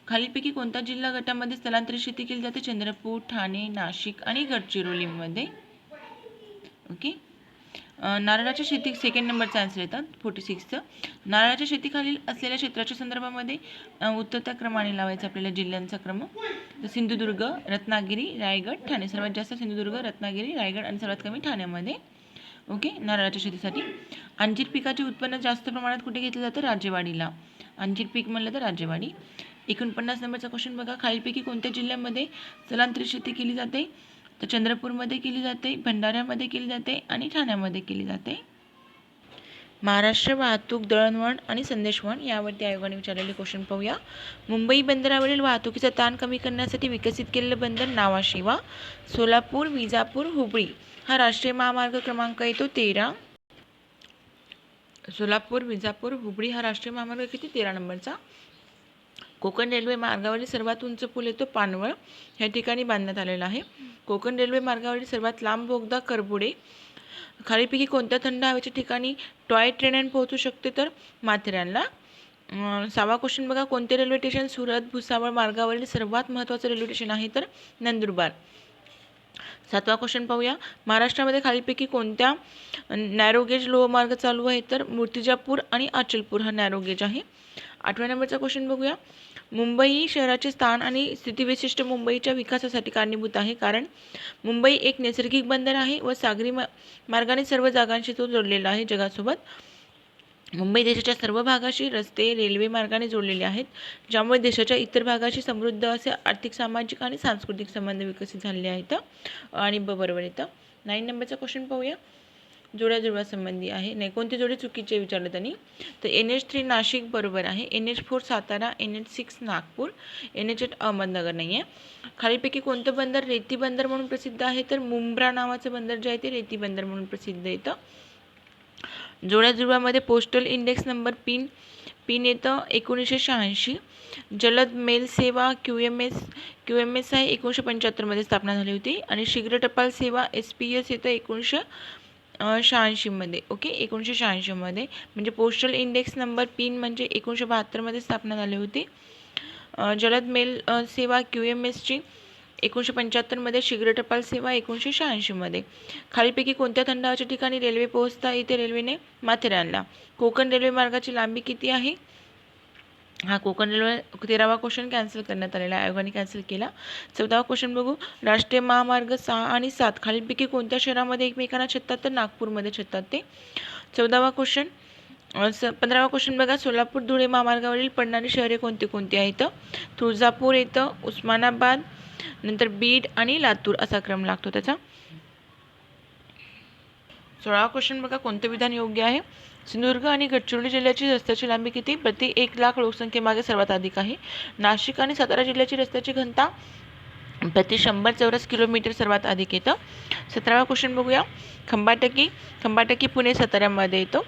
खालीलपैकी कोणता जिल्हा गटामध्ये स्थलांतरित शेती केली जाते? चंद्रपूर, ठाणे, नाशिक आणि गडचिरोलीमध्ये. ओके, नारळाच्या शेती सेकंड नंबरचा आन्सर येतात 46चं. नारळाच्या शेतीखालील असलेल्या क्षेत्राच्या संदर्भामध्ये उत्तरत्या क्रमाने लावायचा आपल्याला जिल्ह्यांचा क्रम. तर सिंधुदुर्ग, रत्नागिरी, रायगड, ठाणे. सर्वात जास्त सिंधुदुर्ग, रत्नागिरी, रायगड आणि सर्वात कमी ठाण्यामध्ये. ओके, नारळाच्या शेतीसाठी. अंजीर पिकाचे उत्पन्न जास्त प्रमाणात कुठे घेतलं जातं? राजेवाडीला. अंजीर पीक म्हणलं तर राजेवाडी. 49 नंबरचा क्वेश्चन बघा, खालीलपैकी कोणत्या जिल्ह्यामध्ये स्थलांतरित शेती केली जाते तर चंद्रपूरमध्ये केली जाते, भंडाऱ्यामध्ये केली जाते आणि ठाण्यामध्ये केली जाते. महाराष्ट्र वाहतूक, दळणवळण आणि संदेशवहन यावरती आयोगाने विचारलेले क्वेश्चन पाहूया. मुंबई बंदरावरील वाहतुकीचा ताण कमी करण्यासाठी विकसित केलेलं बंदर नावाशिवा. सोलापूर, विजापूर, हुबळी हा राष्ट्रीय महामार्ग क्रमांक येतो 13. सोलापूर, विजापूर, हुबळी हा राष्ट्रीय महामार्ग किती? 13 नंबरचा. कोकण रेल्वे मार्गावरील सर्वात उंच पूल येतो पानवळ, ह्या ठिकाणी बांधण्यात आलेला आहे. कोकण रेल्वे मार्गावरील सर्वात लांब बोगदा करबुडे. खालीलपैकी कोणत्या थंड हवेच्या ठिकाणी टॉय ट्रेन पोहोचू शकते तर माथेरानला. 6वा क्वेश्चन बघा, कोणते रेल्वे स्टेशन सुरत भुसावळ मार्गावरील सर्वात महत्त्वाचं रेल्वे स्टेशन आहे तर नंदुरबार. 7वा क्वेश्चन पाहूया, महाराष्ट्रामध्ये खालीलपैकी कोणत्या नॅरोगेज लोहमार्ग चालू आहे तर मूर्तिजापूर आणि अचलपूर हा नॅरोगेज आहे. 8व्या नंबरचा क्वेश्चन बघूया, मुंबई शहराचे स्थान आणि स्थितिविशिष्ट मुंबईच्या विकासासाठी कारणीभूत आहे कारण मुंबई एक नैसर्गिक बंदर आहे व सागरी मार्गाने सर्व जागांशी तो जोडलेला आहे जगासोबत. मुंबई देशाच्या सर्व भागाशी रस्ते रेल्वे मार्गाने जोडलेले आहेत ज्यामुळे देशाच्या इतर भागाशी समृद्ध असे आर्थिक, सामाजिक आणि सांस्कृतिक संबंध विकसित झालेले आहेत. आणि बरोबर येतं. 9 नंबरचा क्वेश्चन पाहूया, जोड्या संबंधी आहे. नाही, कोणती जोडी चुकीचे विचारलं त्यांनी तर NH3 नाशिक बरोबर आहे, NH4 Satara, NH6 Nagpur, NH8 Ahmednagar नाही आहे. खालीलपैकी कोणतं बंदर रेती बंदर म्हणून प्रसिद्ध आहे तर मुंब्रा नावाचं बंदर जे आहे ते रेती बंदर म्हणून प्रसिद्ध येतं. जोड्यामध्ये postal index number pin pin येतं 1986. जलद मेल सेवा QMS आहे 1975 स्थापना झाली होती. आणि शीघ्र टपाल सेवा SPS येतं 1986 ओके, 1986 म्हणजे पोस्टल इंडेक्स नंबर पिन म्हणजे 1972 स्थापना झाली होती. जलद मेल सेवा QMSची 1975 शीघ्र टपाल सेवा 1986 खालीपैकी कोणत्या थंड हवेच्या ठिकाणी रेल्वे पोहोचता येते रेल्वेने? माथेरानला. कोकण रेल्वे मार्गाची लांबी किती आहे? हा कोकण रेल्वे 13वा क्वेश्चन कॅन्सल करण्यात आलेला आहे, आयोगाने कॅन्सल केला. 14वा क्वेश्चन बघू. राष्ट्रीय महामार्ग 6 आणि 7 खालीलपैकी कोणत्या शहरामध्ये एकमेकांना छेदतात? तर नागपूरमध्ये छेदतात ते. 14वा क्वेश्चन. 15वा क्वेश्चन बघा. सोलापूर धुळे महामार्गावरील पडणारी शहरे कोणती कोणती आहेत? तुळजापूर येतं, उस्मानाबाद, नंतर बीड आणि लातूर असा क्रम लागतो त्याचा. 16वा क्वेश्चन बघा. कोणतं विधान योग्य आहे? सिंधुदुर्ग आणि गडचिरोली जिल्ह्याची रस्त्याची लांबी किती? प्रति 1,00,000 लोकसंख्येमागे सर्वात अधिक आहे. नाशिक आणि सातारा जिल्ह्याची रस्त्याची घनता प्रति 100 चौरस किलोमीटर सर्वात अधिक येतं. 17वा क्वेश्चन बघूया. खंबाटकी पुणे साताऱ्यामध्ये येतो.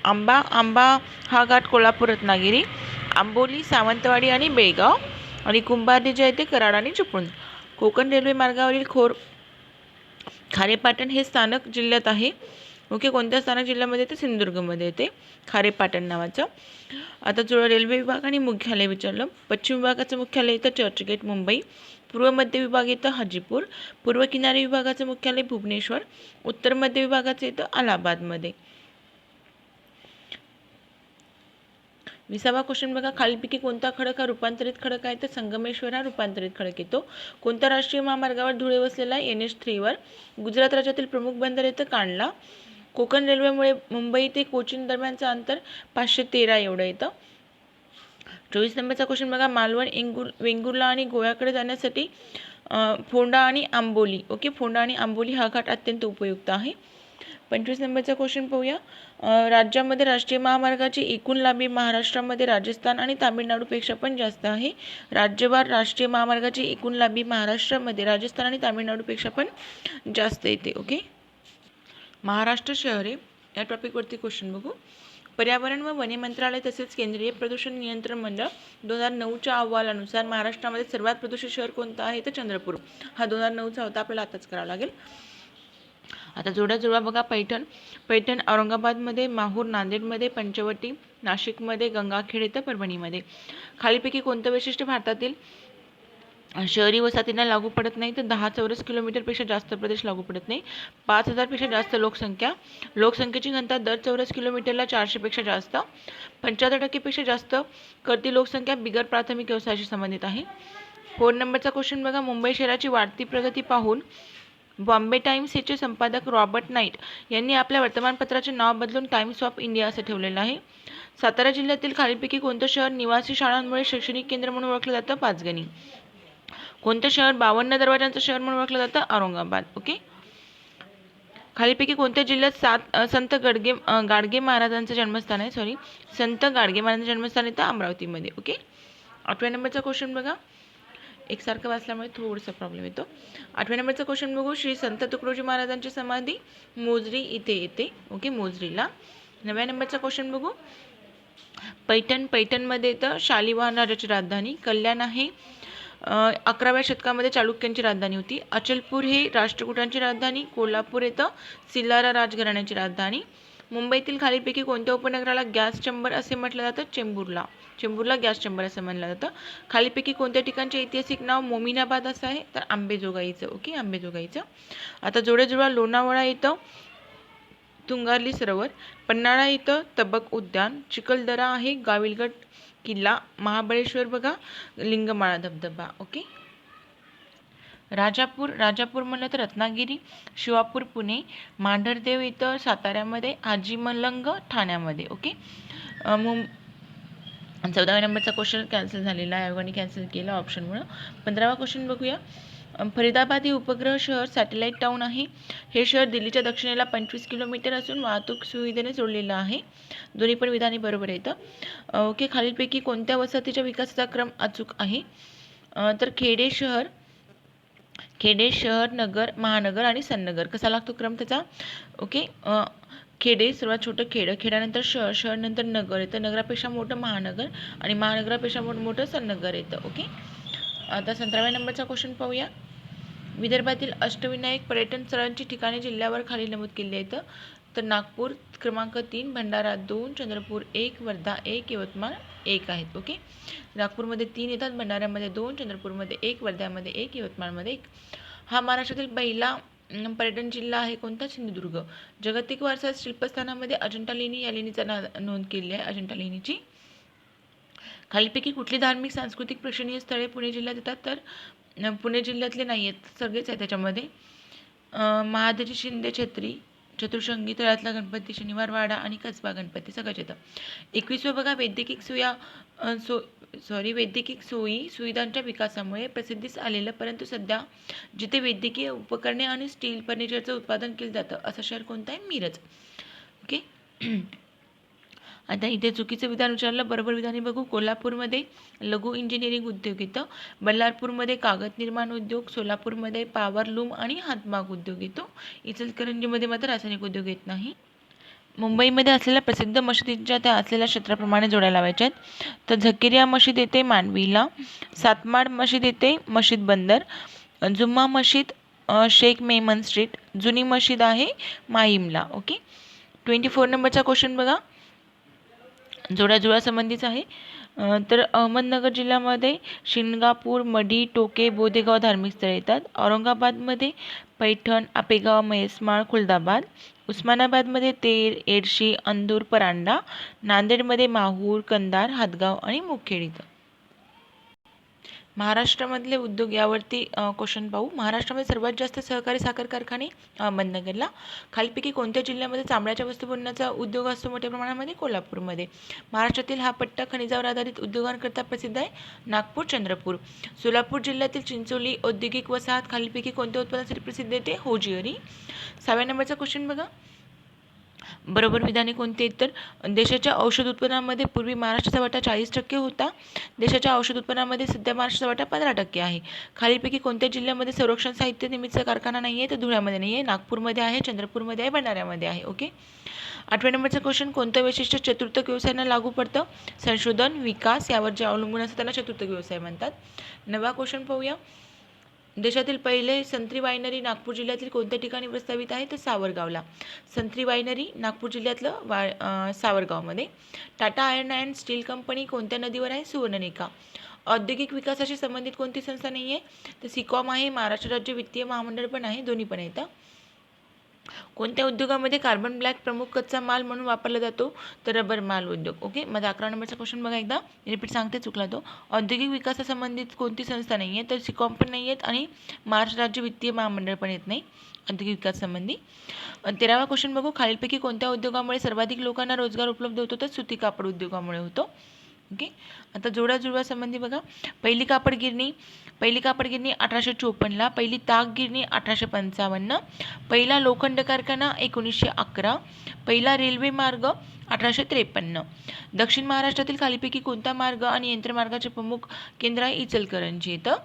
आंबा हा घाट कोल्हापूर रत्नागिरी, आंबोली सावंतवाडी आणि बेळगाव, आणि कुंभार्ली जे आहे ते कराड आणि चिपळूण. कोकण रेल्वे मार्गावरील खारेपाटण हे स्थानक जिल्ह्यात आहे. ओके, कोणत्या स्थानक जिल्ह्यामध्ये येते? सिंधुदुर्गमध्ये येते खारेपाटण नावाचं. आता जो रेल्वे विभाग आणि मुख्यालय विचारलं. पश्चिम विभागाचं मुख्यालय येतं चर्चगेट मुंबई, पूर्व मध्य विभाग येतं हाजीपूर, पूर्व किनारी विभागाचं मुख्यालय भुवनेश्वर, उत्तर मध्य विभागाचं येतं अलाहाबादमध्ये. 20वा क्वेश्चन बघा. खालीलपैकी कोणता खडक हा रूपांतरित खडक आहे? तर संगमेश्वर हा रूपांतरित खडक येतो. कोणत्या राष्ट्रीय महामार्गावर धुळे वसलेला आहे? NH3 वर. गुजरात राज्यातील प्रमुख बंदर येतं कांडला. कोकण रेल्वेमुळे मुंबई ते कोचीन दरम्यानचं अंतर 513 एवढं येतं. 24 नंबरचा क्वेश्चन बघा. मालवण, वेंगुर्ला आणि गोव्याकडे जाण्यासाठी फोंडा आणि आंबोली, ओके, फोंडा आणि आंबोली हा घाट अत्यंत उपयुक्त आहे. 25 नंबरचा क्वेश्चन पाहूया. राज्यामध्ये राष्ट्रीय महामार्गाची एकूण लांबी महाराष्ट्रामध्ये राजस्थान आणि तामिळनाडूपेक्षा पण जास्त आहे. राज्यभर राष्ट्रीय महामार्गाची एकूण लांबी महाराष्ट्रामध्ये राजस्थान आणि तामिळनाडूपेक्षा पण जास्त येते. ओके, महाराष्ट्र शहरे या टॉपिकवरती क्वेश्चन बघू. पर्यावरण व वने मंत्रालय तसेच केंद्रीय प्रदूषण नियंत्रण मंडळ 2009च्या अहवालानुसार महाराष्ट्रामध्ये सर्वात प्रदूषित शहर कोणतं आहे? तर चंद्रपूर. हा 2009चा होता, आपल्याला आताच करावा लागेल. आता जोड्या बघा. पैठण औरंगाबादमध्ये, माहूर नांदेडमध्ये, पंचवटी नाशिकमध्ये, गंगाखेड येतं परभणीमध्ये. खालीपैकी कोणतं वैशिष्ट्य भारतातील शहरी वसाहतींना लागू पडत नाही? तर 10 चौरस किलोमीटरपेक्षा जास्त प्रदेश लागू पडत नाही. 5,000पेक्षा जास्त लोकसंख्येची घनता दर चौरस किलोमीटरला 400पेक्षा जास्त. 75% जास्त करती लोकसंख्या बिगर प्राथमिक व्यवसायाशी संबंधित आहे. 4 नंबरचा क्वेश्चन बघा. मुंबई शहराची वाढती प्रगती पाहून बॉम्बे टाइम्स याचे संपादक रॉबर्ट नाईट यांनी आपल्या वर्तमानपत्राचे नाव बदलून टाइम्स ऑफ इंडिया असं ठेवलेलं आहे. सातारा जिल्ह्यातील खालीलपैकी कोणतं शहर निवासी शाळांमुळे शैक्षणिक केंद्र म्हणून ओळखलं जातं? पाचगणी. कोणतं शहर 52 दरवाजांचं शहर म्हणून ओळखलं जातं? औरंगाबाद. ओके, खालीपैकी कोणत्या जिल्ह्यात संत गाडगे महाराजांचं जन्मस्थान आहे? संत गाडगे महाराजांचं जन्मस्थान येतं अमरावतीमध्ये. ओके, 8व्या नंबरचा क्वेश्चन बघा. एकसारखं वाचल्यामुळे थोडासा प्रॉब्लेम येतो. 8व्या नंबरचा क्वेश्चन बघू. श्री संत तुकडोजी महाराजांची समाधी मोजरी इथे येते. ओके, मोजरीला. 9व्या नंबरचा क्वेश्चन बघू. पैठणमध्ये येतं शालिवाहन राजाची राजधानी. कल्याण आहे 11व्या शतकामध्ये चालुक्यांची राजधानी होती. अचलपूर हे राष्ट्रकूटांची राजधानी. कोल्हापूर येतं सिल्लारा राजघराण्याची राजधानी. मुंबईतील खालीलपैकी कोणत्या उपनगराला गॅस चेंबर असे म्हटलं जातं? चेंबूरला गॅस चेंबर असं म्हणलं जातं. खालीपैकी कोणत्या ठिकाणचे ऐतिहासिक नाव मोमिनाबाद असं आहे? तर आंबेजोगाईचं. ओके, आंबेजोगाईचं. आता जोड्या लोणावळा येतं तुंगारली सरोवर, पन्हाळा येतं तबक उद्यान, चिखलदरा आहे गाविलगड किल्ला, महाबळेश्वर बघा लिंगमाळा धबधबा. ओके, राजापूर म्हणलं तर रत्नागिरी, शिवापूर पुणे, मांढरदेव इथं साताऱ्यामध्ये, आजीमलंग ठाण्यामध्ये. ओके, 14व्या नंबरचा क्वेश्चन कॅन्सल झालेला आहे, आयोगाने कॅन्सल केला ऑप्शनमुळं. 15वा क्वेश्चन बघूया. फरीदाबाद हे उपग्रह शहर सॅटेलाईट टाउन आहे. हे शहर दिल्लीच्या दक्षिणेला 25 किलोमीटर असून वाहतूक सुविधेने जोडलेलं आहे. दोन्ही पण विधाने बरोबर येतं. ओके, खालीलपैकी कोणत्या वसाहतीच्या विकासाचा क्रम अचूक आहे? तर खेडे शहर, नगर, महानगर आणि सन्नगर कसा लागतो क्रम त्याचा? ओके, खेडे सर्वात छोटं खेडं, खेड्यानंतर शहर, शहरानंतर नगर येतं, नगरापेक्षा मोठं महानगर आणि महानगरापेक्षा मोठं सरनगर येतं. ओके. आता 17व्या नंबरचा क्वेश्चन पाहूया. विदर्भातील अष्टविनायक पर्यटन स्थळांची ठिकाणे जिल्ह्यावर खाली नमूद केली आहेत. तर नागपूर क्रमांक 3, भंडारा 2, चंद्रपूर 1, वर्धा 1, यवतमाळ 1 आहेत. ओके. नागपूरमध्ये 3 येतात, भंडाऱ्यामध्ये 2, चंद्रपूरमध्ये 1, वर्ध्यामध्ये 1, यवतमाळमध्ये 1. हा महाराष्ट्रातील पहिला पर्यटन जिल्हा आहे कोणता? सिंधुदुर्ग. जागतिक वारसा शिल्पस्थानामध्ये अजंठा लेणी या लेणीचा नोंद केली आहे, अजंठा लेणीची. खालीलपैकी कुठली धार्मिक सांस्कृतिक प्रेक्षणीय स्थळे पुणे जिल्ह्यात येतात? तर पुणे जिल्ह्यातले नाही आहेत, सगळेच आहेत त्याच्यामध्ये. महादजी शिंदे छत्री, चतुर्शृंगी, तळ्यातला गणपती, शनिवार वाडा आणि कसबा गणपती सगळंच येतं. 21वं बघा, वैद्यकीय सोयी सुविधांच्या विकासामुळे प्रसिद्धीस आलेलं परंतु सध्या जिथे वैद्यकीय उपकरणे आणि स्टील फर्निचरचं उत्पादन केलं जातं असं शहर कोणतं आहे? मिरज. ओके. आता इथे चुकीचं विधान विचारलं, बरोबर विधान बघू. कोल्हापूरमध्ये लघु इंजिनिअरिंग उद्योग येतं, बल्लारपूरमध्ये कागद निर्माण उद्योग, सोलापूरमध्ये पॉवरलूम आणि हातमाग उद्योग येतो, इचलकरंजीमध्ये मात्र रासायनिक उद्योग येत नाही. मुंबईमध्ये असलेल्या प्रसिद्ध मशिदींच्या त्या असलेल्या क्षेत्राप्रमाणे जोड्या लावायच्या आहेत. तर झकेरिया मशीद येते मांडवीला, सातमाड मशीद येते मशीद बंदर, जुम्मा मशीद शेख मेमन स्ट्रीट, जुनी मशीद आहे माहीमला. ओके. 24 नंबरचा क्वेश्चन बघा, जोड्या संबंधीच आहे. तर अहमदनगर जिल्ह्यामध्ये शिंगापूर, मढी, टोके, बोदेगाव धार्मिक स्थळे येतात. औरंगाबादमध्ये पैठण, आपेगाव, म्हैसमाळ, खुलदाबाद. उस्मानाबादमध्ये तेर, एडशी, अंदूर, परांडा. नांदेडमध्ये माहूर, कंधार, हातगाव आणि मुखेड इथं. महाराष्ट्रामधले उद्योग यावरती क्वेश्चन पाहू. महाराष्ट्रामध्ये सर्वात जास्त सहकारी साखर कारखाने अहमदनगरला. खालीलपैकी कोणत्या जिल्ह्यामध्ये चामड्याच्या वस्तू बनवण्याचा उद्योग असतो मोठ्या प्रमाणामध्ये? कोल्हापूरमध्ये. महाराष्ट्रातील हा पट्टा खनिजावर आधारित उद्योगांकरता प्रसिद्ध आहे? नागपूर, चंद्रपूर. सोलापूर जिल्ह्यातील चिंचोली औद्योगिक वसाहत खालीलपैकी कोणत्या उत्पादनासाठी प्रसिद्ध येते? होजिअरी. 6व्या नंबरचा क्वेश्चन बघा, बरोबर विधाने कोणती आहेत? तर देशाच्या औषध उत्पन्नामध्ये पूर्वी महाराष्ट्राचा वाटा 40% होता, देशाच्या औषध उत्पन्नामध्ये सध्या महाराष्ट्राचा वाटा 15% आहे. खालीलपैकी कोणत्या जिल्ह्यामध्ये संरक्षण साहित्य निर्मितीचा कारखाना नाही आहे? तर धुळ्यामध्ये नाही आहे, नागपूरमध्ये आहे, चंद्रपूरमध्ये आहे, भंडाऱ्यामध्ये आहे. ओके. 8व्या नंबरचा क्वेश्चन, कोणतं वैशिष्ट्य चतुर्थक व्यवसायांना लागू पडतं? संशोधन, विकास यावर जे अवलंबून असतं त्यांना चतुर्थक व्यवसाय म्हणतात. 9वा क्वेश्चन पाहूया, देशातील पहिले संत्री वायनरी नागपूर जिल्ह्यातील कोणत्या ठिकाणी प्रस्तावित आहे? तर सावरगावला. संत्री वायनरी नागपूर जिल्ह्यातलं सावरगावमध्ये. Tata iron and steel company कोणत्या नदीवर आहे? सुवर्णरेखा. औद्योगिक विकासाशी संबंधित कोणती संस्था नाही आहे? तर सिकॉम आहे, महाराष्ट्र राज्य वित्तीय महामंडळ पण आहे, दोन्ही पण येतं. कोणत्या उद्योगामध्ये कार्बन ब्लॅक प्रमुख कच्चा माल म्हणून वापरला जातो? तर रबर माल उद्योग. ओके. माझा 11 नंबरचा क्वेश्चन बघा एकदा, रिपीट सांगते, चुकला तो. औद्योगिक विकासासंबंधित कोणती संस्था नाही आहे? तर सिकॉम पण नाही आहेत आणि महाराष्ट्र राज्य वित्तीय महामंडळ पण येत नाही औद्योगिक विकासासंबंधी. 13वा क्वेश्चन बघू, खालीलपैकी कोणत्या उद्योगामुळे सर्वाधिक लोकांना रोजगार उपलब्ध होतो? तर सुती कापड उद्योगामुळे होतो. ओके. आता जोड्या संबंधी बघा, पहिली कापड गिरणी 1854ला, पहिली ताग गिरणी 1855, पहिला लोखंड कारखाना 1911, पहिला रेल्वे मार्ग 1853. दक्षिण महाराष्ट्रातील खालीपैकी कोणता मार्ग आणि यंत्रमार्गाचे प्रमुख केंद्र आहे? इचलकरंजी इथं.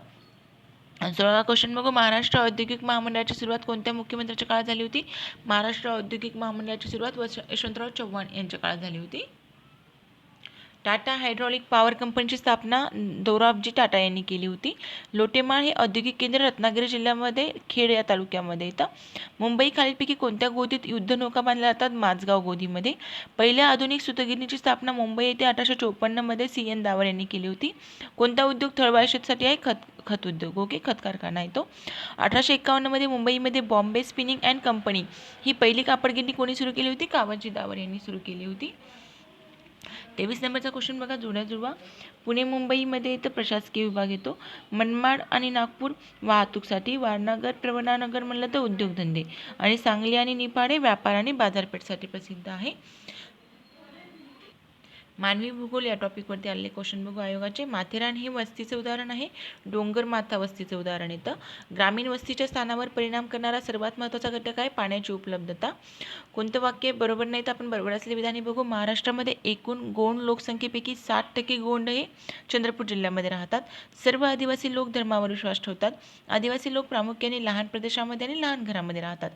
16वा क्वेश्चन बघू, महाराष्ट्र औद्योगिक महामंडळाची सुरुवात कोणत्या मुख्यमंत्र्यांच्या काळात झाली होती? महाराष्ट्र औद्योगिक महामंडळाची सुरुवात यशवंतराव चव्हाण यांच्या काळात झाली होती. टाटा हायड्रॉलिक पॉवर कंपनीची स्थापना दोराबजी टाटा यांनी केली होती. लोटेमाळ हे औद्योगिक केंद्र रत्नागिरी जिल्ह्यामध्ये खेड या तालुक्यामध्ये येतं. मुंबई खालीलपैकी कोणत्या गोदीत युद्धनौका बांधल्या जातात? माझगाव गोदीमध्ये. पहिल्या आधुनिक सुतगिरणीची स्थापना मुंबई येथे 1854मध्ये CN दावर यांनी केली होती. कोणता उद्योग थळवाय शेतीसाठी आहे? खत उद्योग. ओके. खत कारखाना आहे तो. 1851मध्ये मुंबईमध्ये बॉम्बे स्पिनिंग अँड कंपनी ही पहिली कापड गिरणी कोणी सुरू केली होती? कावजी दावर यांनी सुरू केली होती. 23 नंबरचा क्वेश्चन बघा, जुळवा. पुणे मुंबईमध्ये इथं प्रशासकीय विभाग येतो. मनमाड आणि नागपूर वाहतूकसाठी, वारनगर प्रवरानगर म्हणलं तर उद्योगधंदे, आणि सांगली आणि निपाडे व्यापार आणि बाजारपेठसाठी प्रसिद्ध आहे. मानवी भूगोल या टॉपिकवरती आलेले क्वेश्चन बघू आयोगाचे. माथेरान हे वस्तीचं उदाहरण आहे. डोंगर माथा वस्तीचं उदाहरण येतं. ग्रामीण वस्तीच्या स्थानावर परिणाम करणारा सर्वात महत्त्वाचा घटक आहे पाण्याची उपलब्धता. कोणतं वाक्य बरोबर नाही तर आपण बरोबर असलेली विधाने बघू. महाराष्ट्रामध्ये एकूण गोंड लोकसंख्येपैकी 60% गोंड हे चंद्रपूर जिल्ह्यामध्ये राहतात. सर्व आदिवासी लोक धर्मावर विश्वास ठेवतात. आदिवासी लोक प्रामुख्याने लहान प्रदेशामध्ये आणि लहान घरामध्ये राहतात.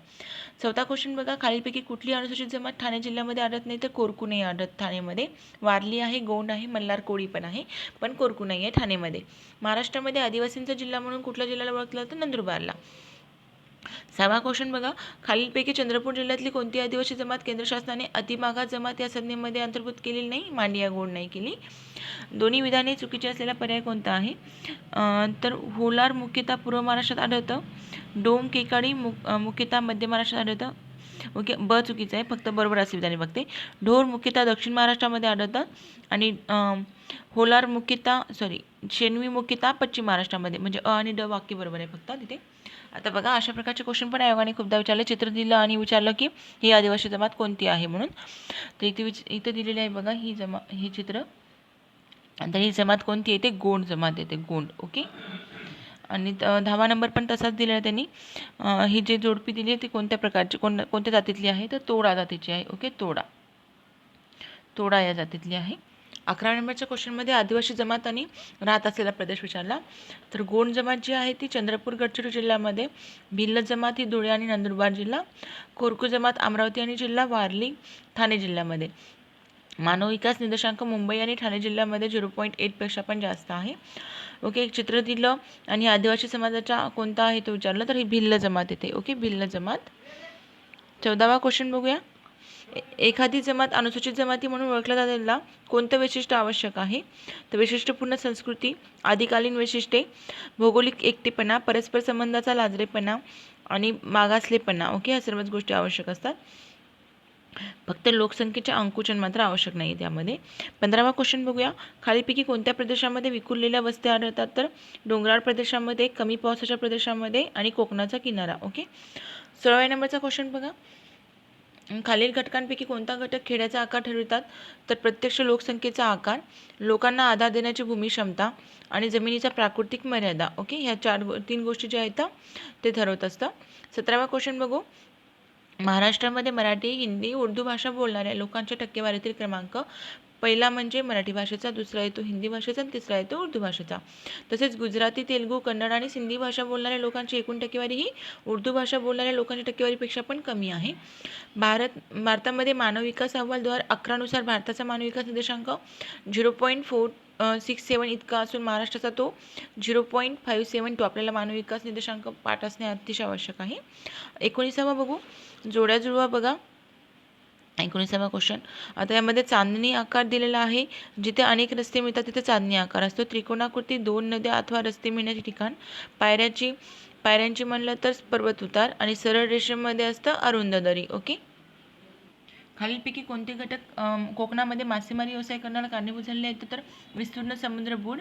चौथा क्वेश्चन बघा. खालीलपैकी कुठली अनुसूचित जमात ठाणे जिल्ह्यामध्ये आढळत नाही तर कोरकू नाही आढळत ठाणेमध्ये. वारली आहे, गोंड आहे, मल्हार कोळी पण आहे, पण कोरकू नाही आहे ठाणेमध्ये. महाराष्ट्रामध्ये आदिवासींचा जिल्हा म्हणून कुठल्या जिल्ह्याला ओळखलं जातं? नंदुरबारला. 6वा क्वेश्चन बघा. खालीलपैकी चंद्रपूर जिल्ह्यातली कोणती आदिवासी जमात केंद्र शासनाने अतिमागास जमात या संज्ञेमध्ये अंतर्भूत केलेली नाही? मांडिया गोंड नाही केली. दोन्ही विधाने चुकीचे असलेला पर्याय कोणता आहे? तर होलार मुख्यतः पूर्व महाराष्ट्रात आढळतं. डोम केकाडी मुख्यतः मध्य महाराष्ट्रात आढळतं. ओके, ब चुकीचं आहे, फक्त बरोबर असे विधाने बघते. ढोर मुख्यतः दक्षिण महाराष्ट्रामध्ये आढळतात आणि होलार मुख्यतः शेनवी मुख्यतः पश्चिम महाराष्ट्रामध्ये. म्हणजे अ आणि ड वाक्य बरोबर आहे फक्त तिथे. आता बघा, अशा प्रकारचे क्वेश्चन पण आयोगाने खूपदा विचारले. चित्र दिलं आणि विचारलं की ही आदिवासी जमात कोणती आहे म्हणून. तर इथं दिलेली आहे बघा ही चित्र. आता ही जमात कोणती येते? गोंड जमात येते, गोंड. ओके. आणि 10वा नंबर पण तसाच दिलेला आहे त्यांनी. ही जी जोडपी दिली आहे ती कोणत्या प्रकारची कोणत्या जातीतली आहे? तर तोडा जातीची आहे. ओके, तोडा या जातीतली आहे. 11 नंबरच्या क्वेश्चनमध्ये आदिवासी जमात आणि राहत असलेला प्रदेश विचारला. तर गोंड जमात जी आहे ती चंद्रपूर गडचिरोली जिल्ह्यामध्ये. भिल्ल जमात ही धुळे आणि नंदुरबार जिल्हा. कोरकू जमात अमरावती आणि जिल्हा. वारली ठाणे जिल्ह्यामध्ये. मानव विकास निर्देशांक मुंबई आणि ठाणे जिल्ह्यामध्ये 0.8 पेक्षा पण जास्त आहे. ओके, एक चित्र दिलं आणि आदिवासी समाजाचा कोणता आहे तो विचारलं तर ही भिल्ल जमात येते. ओके, भिल्ल जमात. 14वा क्वेश्चन बघूया. एखादी जमात अनुसूचित जमाती म्हणून ओळखल्या जाण्याला कोणतं वैशिष्ट्य आवश्यक आहे? तर वैशिष्ट्यपूर्ण संस्कृती, आदिकालीन वैशिष्ट्ये, भौगोलिक एकटेपणा, परस्पर संबंधाचा लाजरेपणा आणि मागासलेपणा. ओके, या सर्वच गोष्टी आवश्यक असतात. फक्त लोकसंख्येचे अंकुचन मात्र आवश्यक नाही त्यामध्ये. 15वा क्वेश्चन बघूया. खालीपैकी कोणत्या प्रदेशामध्ये विखुरलेल्या वस्त्या आढळतात? तर डोंगराळ प्रदेशामध्ये, कमी पावसाच्या प्रदेशामध्ये आणि कोकणाचा किनारा. ओके. 16व्या नंबरचा क्वेश्चन बघा. खालील घटकांपैकी कोणता घटक खेड्याचा आकार ठरवितात? तर प्रत्यक्ष लोकसंख्येचा आकार, लोकांना आधार देण्याची भूमी क्षमता आणि जमिनीचा प्राकृतिक मर्यादा. ओके, ह्या 3 गोष्टी ज्या आहेत ते ठरवत असतं. 17वा क्वेश्चन बघू. महाराष्ट्रामध्ये मराठी, हिंदी, उर्दू भाषा बोलणाऱ्या लोकांच्या टक्केवारीतील क्रमांक. पहिला म्हणजे मराठी भाषेचा, दुसरा येतो हिंदी भाषेचा आणि तिसरा येतो उर्दू भाषेचा. तसेच गुजराती, तेलुगू, कन्नड आणि सिंधी भाषा बोलणाऱ्या लोकांची एकूण टक्केवारी ही उर्दू भाषा बोलणाऱ्या लोकांच्या टक्केवारीपेक्षा पण कमी आहे. भारतामध्ये मानव विकास अहवाल 2011 नुसार भारताचा मानव विकास निर्देशांक 0.467 इतका असून महाराष्ट्राचा तो 0.572. आपल्याला मानव विकास निर्देशांक पाठ असणे अतिशय आवश्यक आहे. 19वा बघू. जोड्या जुळवा बघा. 19वा क्वेश्चन. आता यामध्ये चांदणी आकार दिलेला आहे. जिथे अनेक रस्ते मिळतात तिथे चांदणी आकार असतो. त्रिकोणाकृती 2 नद्या अथवा रस्ते मिळण्याचे ठिकाण. पायऱ्यांची म्हणलं तर पर्वत उतार आणि सरळ रेषेमध्ये असतं अरुंद दरी. ओके. खालीलपैकी कोणते घटक कोकणामध्ये मासेमारी व्यवसाय करण्याला कारणीभूत झालेले आहेत? तर विस्तीर्ण समुद्र बुड,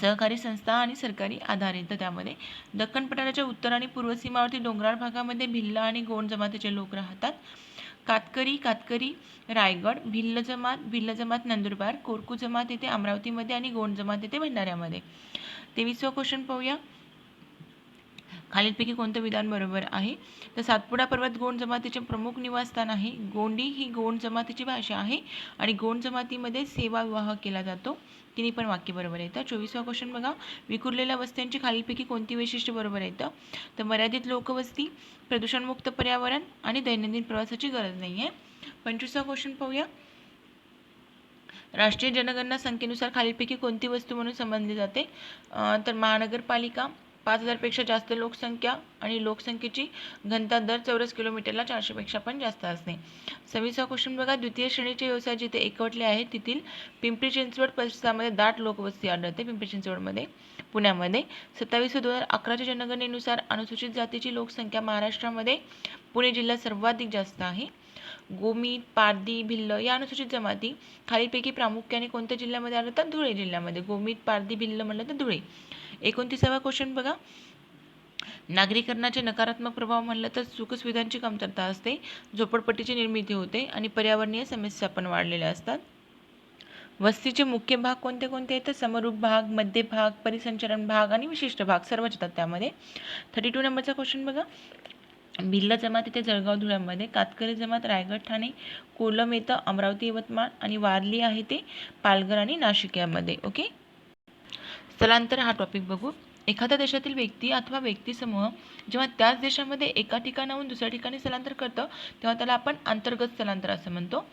सहकारी संस्था आणि सरकारी आधार येतं त्यामध्ये. दख्खन पठाराच्या उत्तर आणि पूर्व सीमावरती डोंगराळ भागामध्ये भिल्ल आणि गोंड जमातीचे लोक राहतात. कातकरी रायगड. भिल्ल जमात नंदुरबार. कोरकू जमात येते अमरावतीमध्ये आणि गोंड जमात येते भंडाऱ्यामध्ये. 23वा क्वेश्चन पाहूया. खालीलपैकी कोणतं विधान बरोबर आहे? तर सातपुडा पर्वत गोंड जमातीचे प्रमुख निवासस्थान आहे. गोंडी ही गोंड जमातीची भाषा आहे आणि गोंड जमातीमध्ये सेवा विवाह केला जातो. तिन्ही पण वाक्य बरोबर येतं. 24वा क्वेश्चन बघा. विखुरलेल्या वस्त्यांची खालीलपैकी कोणती वैशिष्ट्य बरोबर येतं? तर मर्यादित लोकवस्ती, प्रदूषणमुक्त पर्यावरण आणि दैनंदिन प्रवासाची गरज नाही आहे. 25वा क्वेश्चन पाहूया. राष्ट्रीय जनगणना संख्येनुसार खालीलपैकी कोणती वस्तू म्हणून समजली जाते? तर महानगरपालिका, 5000 पेक्षा जास्त लोकसंख्या आणि लोकसंख्येची घनता दर चौरस किलोमीटरला 400 पेक्षा पण जास्त असणे. 26वा क्वेश्चन बघा. द्वितीय श्रेणीचे व्यवसाय जिथे एकवटले आहेत तेथील पिंपरी चिंचवड परिसरामध्ये दाट लोकवस्ती आढळते. पिंपरी चिंचवडमध्ये, पुण्यामध्ये. 27/2011च्या जनगणनेनुसार अनुसूचित जातीची लोकसंख्या महाराष्ट्रामध्ये पुणे जिल्ह्यात सर्वाधिक जास्त आहे. गोमीत, पारधी, भिल्ल या अनुसूचित जमाती खालीलपैकी प्रामुख्याने कोणत्या जिल्ह्यामध्ये आढळतात? धुळे जिल्ह्यामध्ये. गोमीत, पारधी, भिल्ल म्हणलं तर धुळे. 29वा क्वेश्चन बघा. नागरीकरणाचे नकारात्मक प्रभाव म्हणलं तर सुखसुविधांची कमतरता असते, झोपडपट्टीची निर्मिती होते आणि पर्यावरणीय समस्या पण वाढलेल्या असतात. वस्तीचे मुख्य भाग कोणते कोणते आहेत? समरूप भाग, मध्य भाग, परिसंचरण भाग आणि विशिष्ट भाग सर्वच येतात त्यामध्ये. 32 नंबरचा क्वेश्चन बघा. भिल्ल जमात येते जळगाव धुळ्यामध्ये, कातकरी जमात रायगड ठाणे, कोलम येतं अमरावती यवतमाळ आणि वारली आहे ते पालघर आणि नाशिक यामध्ये. ओके. स्थलांतर हा टॉपिक बघू. एखाद्या देशातील व्यक्ती अथवा व्यक्तिसमूह जेव्हा त्याच देशामध्ये एका ठिकाणाहून दुसऱ्या ठिकाणी स्थलांतर करतं तेव्हा त्याला आपण अंतर्गत स्थलांतर असं म्हणतो.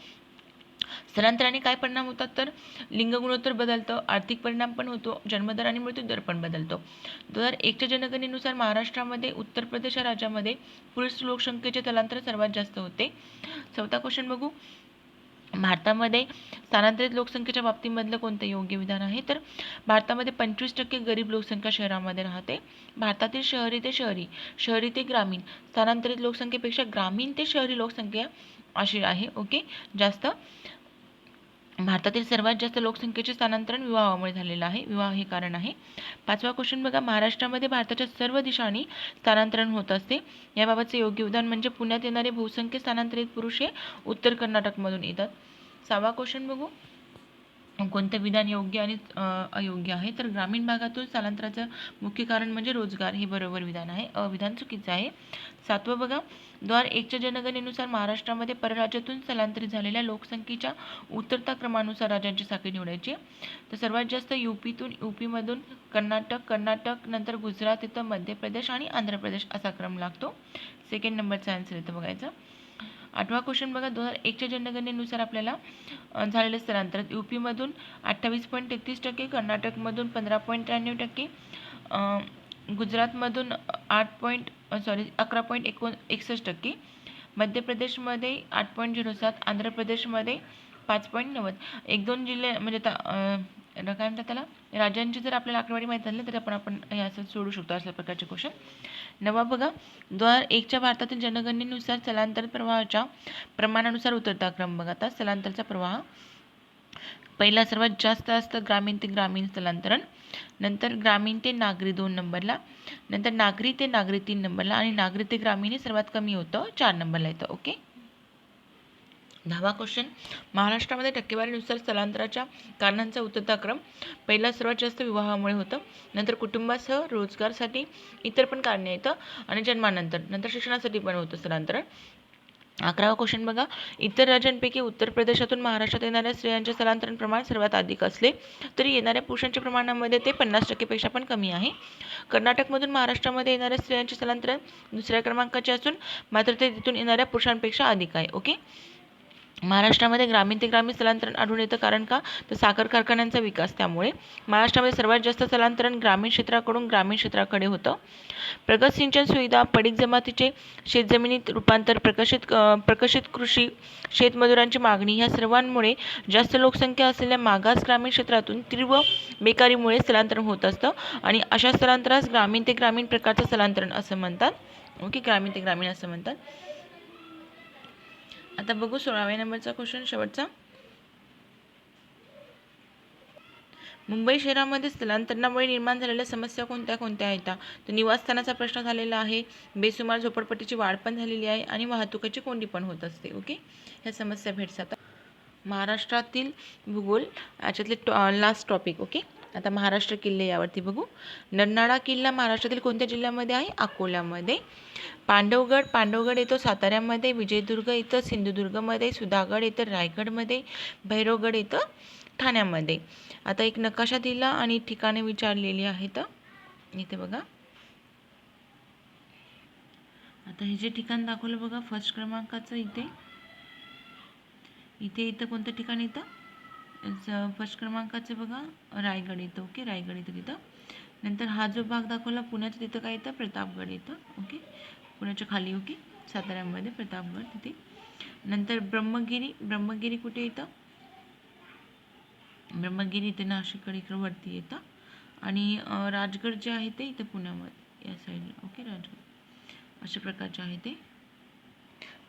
स्थलांतराने काय परिणाम होतात तर लिंग गुणोत्तर बदलतं, आर्थिक परिणाम पण होतो, जन्मदर आणि मृत्यूदर पण बदलतो. 2001च्या जनगणनेनुसार महाराष्ट्रामध्ये उत्तर प्रदेश या राज्यामध्ये पुरुष लोकसंख्येचे स्थलांतर सर्वात जास्त होते. चौथा क्वेश्चन बघू. भारतामध्ये स्थानांतरित लोकसंख्येच्या बाबतीमधलं कोणतं योग्य विधान आहे तर भारतामध्ये 25% गरीब लोकसंख्या शहरामध्ये राहते. भारतातील शहरी ते ग्रामीण स्थानांतरित लोकसंख्येपेक्षा ग्रामीण ते शहरी लोकसंख्या अशी आहे. ओके. जास्त भारतातील सर्वात जास्त लोकसंख्येचे स्थानांतरण विवाहामुळे झालेलं आहे. विवाह हे कारण आहे. 5वा क्वेश्चन बघा. महाराष्ट्रामध्ये भारताच्या सर्व दिशांनी स्थानांतरण होत असते. याबाबतचे योग्य विधान म्हणजे पुण्यात येणारे बहुसंख्य स्थानांतरित पुरुष हे उत्तर कर्नाटकमधून येतात. 6वा क्वेश्चन बघू. कोणतं विधान योग्य आणि अयोग्य आहे तर ग्रामीण भागातून स्थलांतराचं मुख्य कारण म्हणजे रोजगार हे बरोबर विधान आहे. अविधान चुकीचं आहे. 7वं बघा. 2001च्या जनगणनेनुसार महाराष्ट्रामध्ये परराज्यातून स्थलांतरित झालेल्या लोकसंख्येच्या उतरता क्रमानुसार राज्यांची साखळी निवडायची. तर सर्वात जास्त यूपीमधून कर्नाटक नंतर गुजरात येतं, मध्य प्रदेश आणि आंध्र प्रदेश असा क्रम लागतो. सेकंड नंबरचा आन्सर इथं बघायचा. 8वा क्वेश्चन बघा. 2001च्या जनगणनेनुसार आपल्याला झालेलं स्थलांतर यूपीमधून 28.33%, कर्नाटकमधून 15.93%, गुजरातमधून 11.61%, मध्य प्रदेशमध्ये 8.07%, आंध्र प्रदेशमध्ये 5.90%. 1-2 जिल्हे म्हणजे काय म्हणतात त्याला राज्यांची जर आपल्याला आकडेवारी माहीत झाली तर आपण हे असं सोडू शकतो अशा प्रकारचे क्वेश्चन. 9वा बघा. 2001च्या भारतातील जनगणनेनुसार स्थलांतर प्रवाहाच्या प्रमाणानुसार उतरता क्रम बघा. आता स्थलांतरचा प्रवाह पहिला सर्वात जास्त असतं ग्रामीण ते ग्रामीण स्थलांतरण, नंतर ग्रामीण ते नागरी 2 नंबरला, नंतर नागरी ते नागरी 3 नंबरला आणि नागरी ते ग्रामीण हे सर्वात कमी होतं 4 नंबरला येतं. ओके. 10वा क्वेश्चन. महाराष्ट्रामध्ये टक्केवारीनुसार स्थलांतराच्या कारणांचा उतरता क्रम पहिला सर्वात जास्त विवाहामुळे होतं, नंतर कुटुंबासह रोजगारासाठी इतर पण कारणे येतं आणि जन्मानंतर शिक्षणासाठी पण होतं स्थलांतरण. 11वा क्वेश्चन बघा. इतर राज्यांपैकी उत्तर प्रदेशातून महाराष्ट्रात येणाऱ्या स्त्रियांचे स्थलांतरण प्रमाण सर्वात अधिक असले तरी येणाऱ्या पुरुषांच्या प्रमाणामध्ये ते 50% पेक्षा पण कमी आहे. कर्नाटकमधून महाराष्ट्रामध्ये येणाऱ्या स्त्रियांचे स्थलांतरण दुसऱ्या क्रमांकाचे असून मात्र ते तिथून येणाऱ्या पुरुषांपेक्षा अधिक आहे. ओके. महाराष्ट्रामध्ये ग्रामीण ते ग्रामीण स्थलांतरण आढळून येतं कारण का तर साखर कारखान्यांचा विकास, त्यामुळे महाराष्ट्रामध्ये सर्वात जास्त स्थलांतरण ग्रामीण क्षेत्राकडून ग्रामीण क्षेत्राकडे होतं. प्रगत सिंचन सुविधा, पडीक जमातीचे शेतजमिनीत रूपांतर, प्रकर्षित कृषी, शेतमजुरांची मागणी ह्या सर्वांमुळे जास्त लोकसंख्या असलेल्या मागास ग्रामीण क्षेत्रातून तीव्र बेकारीमुळे स्थलांतरण होत असतं आणि अशा स्थलांतरास ग्रामीण ते ग्रामीण प्रकारचं स्थलांतरण असं म्हणतात. ओके. ग्रामीण ते ग्रामीण असं म्हणतात. आता बघू 16व्या नंबरचा क्वेश्चन शेवटचा. मुंबई शहरामध्ये स्थलांतरणामुळे निर्माण झालेल्या समस्या कोणत्या कोणत्या आहेत तर निवासस्थानाचा प्रश्न झालेला आहे, बेसुमार झोपडपट्टीची वाढ पण झालेली आहे आणि वाहतुकीची कोंडी पण होत असते. ओके. ह्या समस्या भेटतात. महाराष्ट्रातील भूगोल याच्यातले लास्ट टॉपिक. ओके. आता महाराष्ट्र किल्ले यावरती बघू. नरनाळा किल्ला महाराष्ट्रातील कोणत्या जिल्ह्यामध्ये आहे? अकोल्यामध्ये. पांडवगड येतो साताऱ्यामध्ये, विजयदुर्ग येतं सिंधुदुर्गमध्ये, सुधागड येतं रायगडमध्ये, भैरवगड येतं ठाण्यामध्ये. आता एक नकाशा दिला आणि ठिकाणे विचारलेली आहेत इथे बघा. आता हे जे ठिकाण दाखवलं बघा फर्स्ट क्रमांकाचं इथं कोणतं ठिकाण येतं फर्स्ट क्रमांकाचं बघा रायगड येतं. ओके. रायगड येतं तिथं. नंतर हा जो भाग दाखवला पुण्याचं तिथं काय येतं प्रतापगड येतं. ओके. पुण्याच्या खाली. ओके. साताऱ्यामध्ये प्रतापगड तिथे. नंतर ब्रह्मगिरी कुठे येतं? ब्रह्मगिरी इथे नाशिककडे इकडं वरती येतं आणि राजगड जे आहे ते इथं पुण्यामध्ये या साईडला. ओके. राजगड अशा प्रकारचे आहे ते.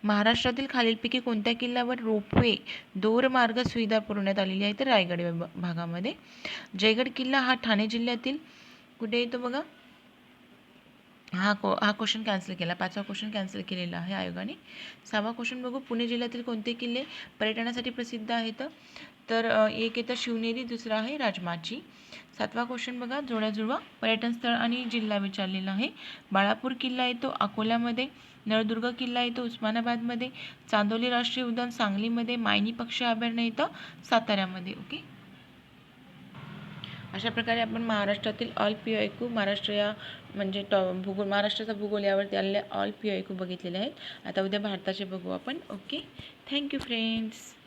महाराष्ट्रातील खालीलपैकी कोणत्या किल्ल्यावर रोपवे दोरमार्ग सुविधा पुरवण्यात आलेली आहे तर रायगड भागामध्ये. जयगड किल्ला हा ठाणे जिल्ह्यातील कुठे येतो बघा. हा क्वेश्चन कॅन्सल केला. 5वा क्वेश्चन कॅन्सल केलेला आहे आयोगाने. 6वा क्वेश्चन बघू. पुणे जिल्ह्यातील कोणते किल्ले पर्यटनासाठी प्रसिद्ध आहेत तर एक येतं शिवनेरी, दुसरा आहे राजमाची. 7वा क्वेश्चन बघा, जोड्या जुळवा. पर्यटन स्थळ आणि जिल्हा विचारलेला आहे. बाळापूर किल्ला येतो अकोल्यामध्ये, नळदुर्ग किल्ला येतो उस्मानाबादमध्ये, चांदोली राष्ट्रीय उद्यान सांगलीमध्ये, मायनी पक्षी अभयारण्य येतं साताऱ्यामध्ये. ओके. अशा प्रकारे आपण महाराष्ट्रातील ऑल PYQ महाराष्ट्र या म्हणजे भूगोल, महाराष्ट्राचा भूगोल यावरती आलेले ऑल PYQ बघितलेले आहेत. आता उद्या भारताचे बघू आपण. ओके. Thank you friends.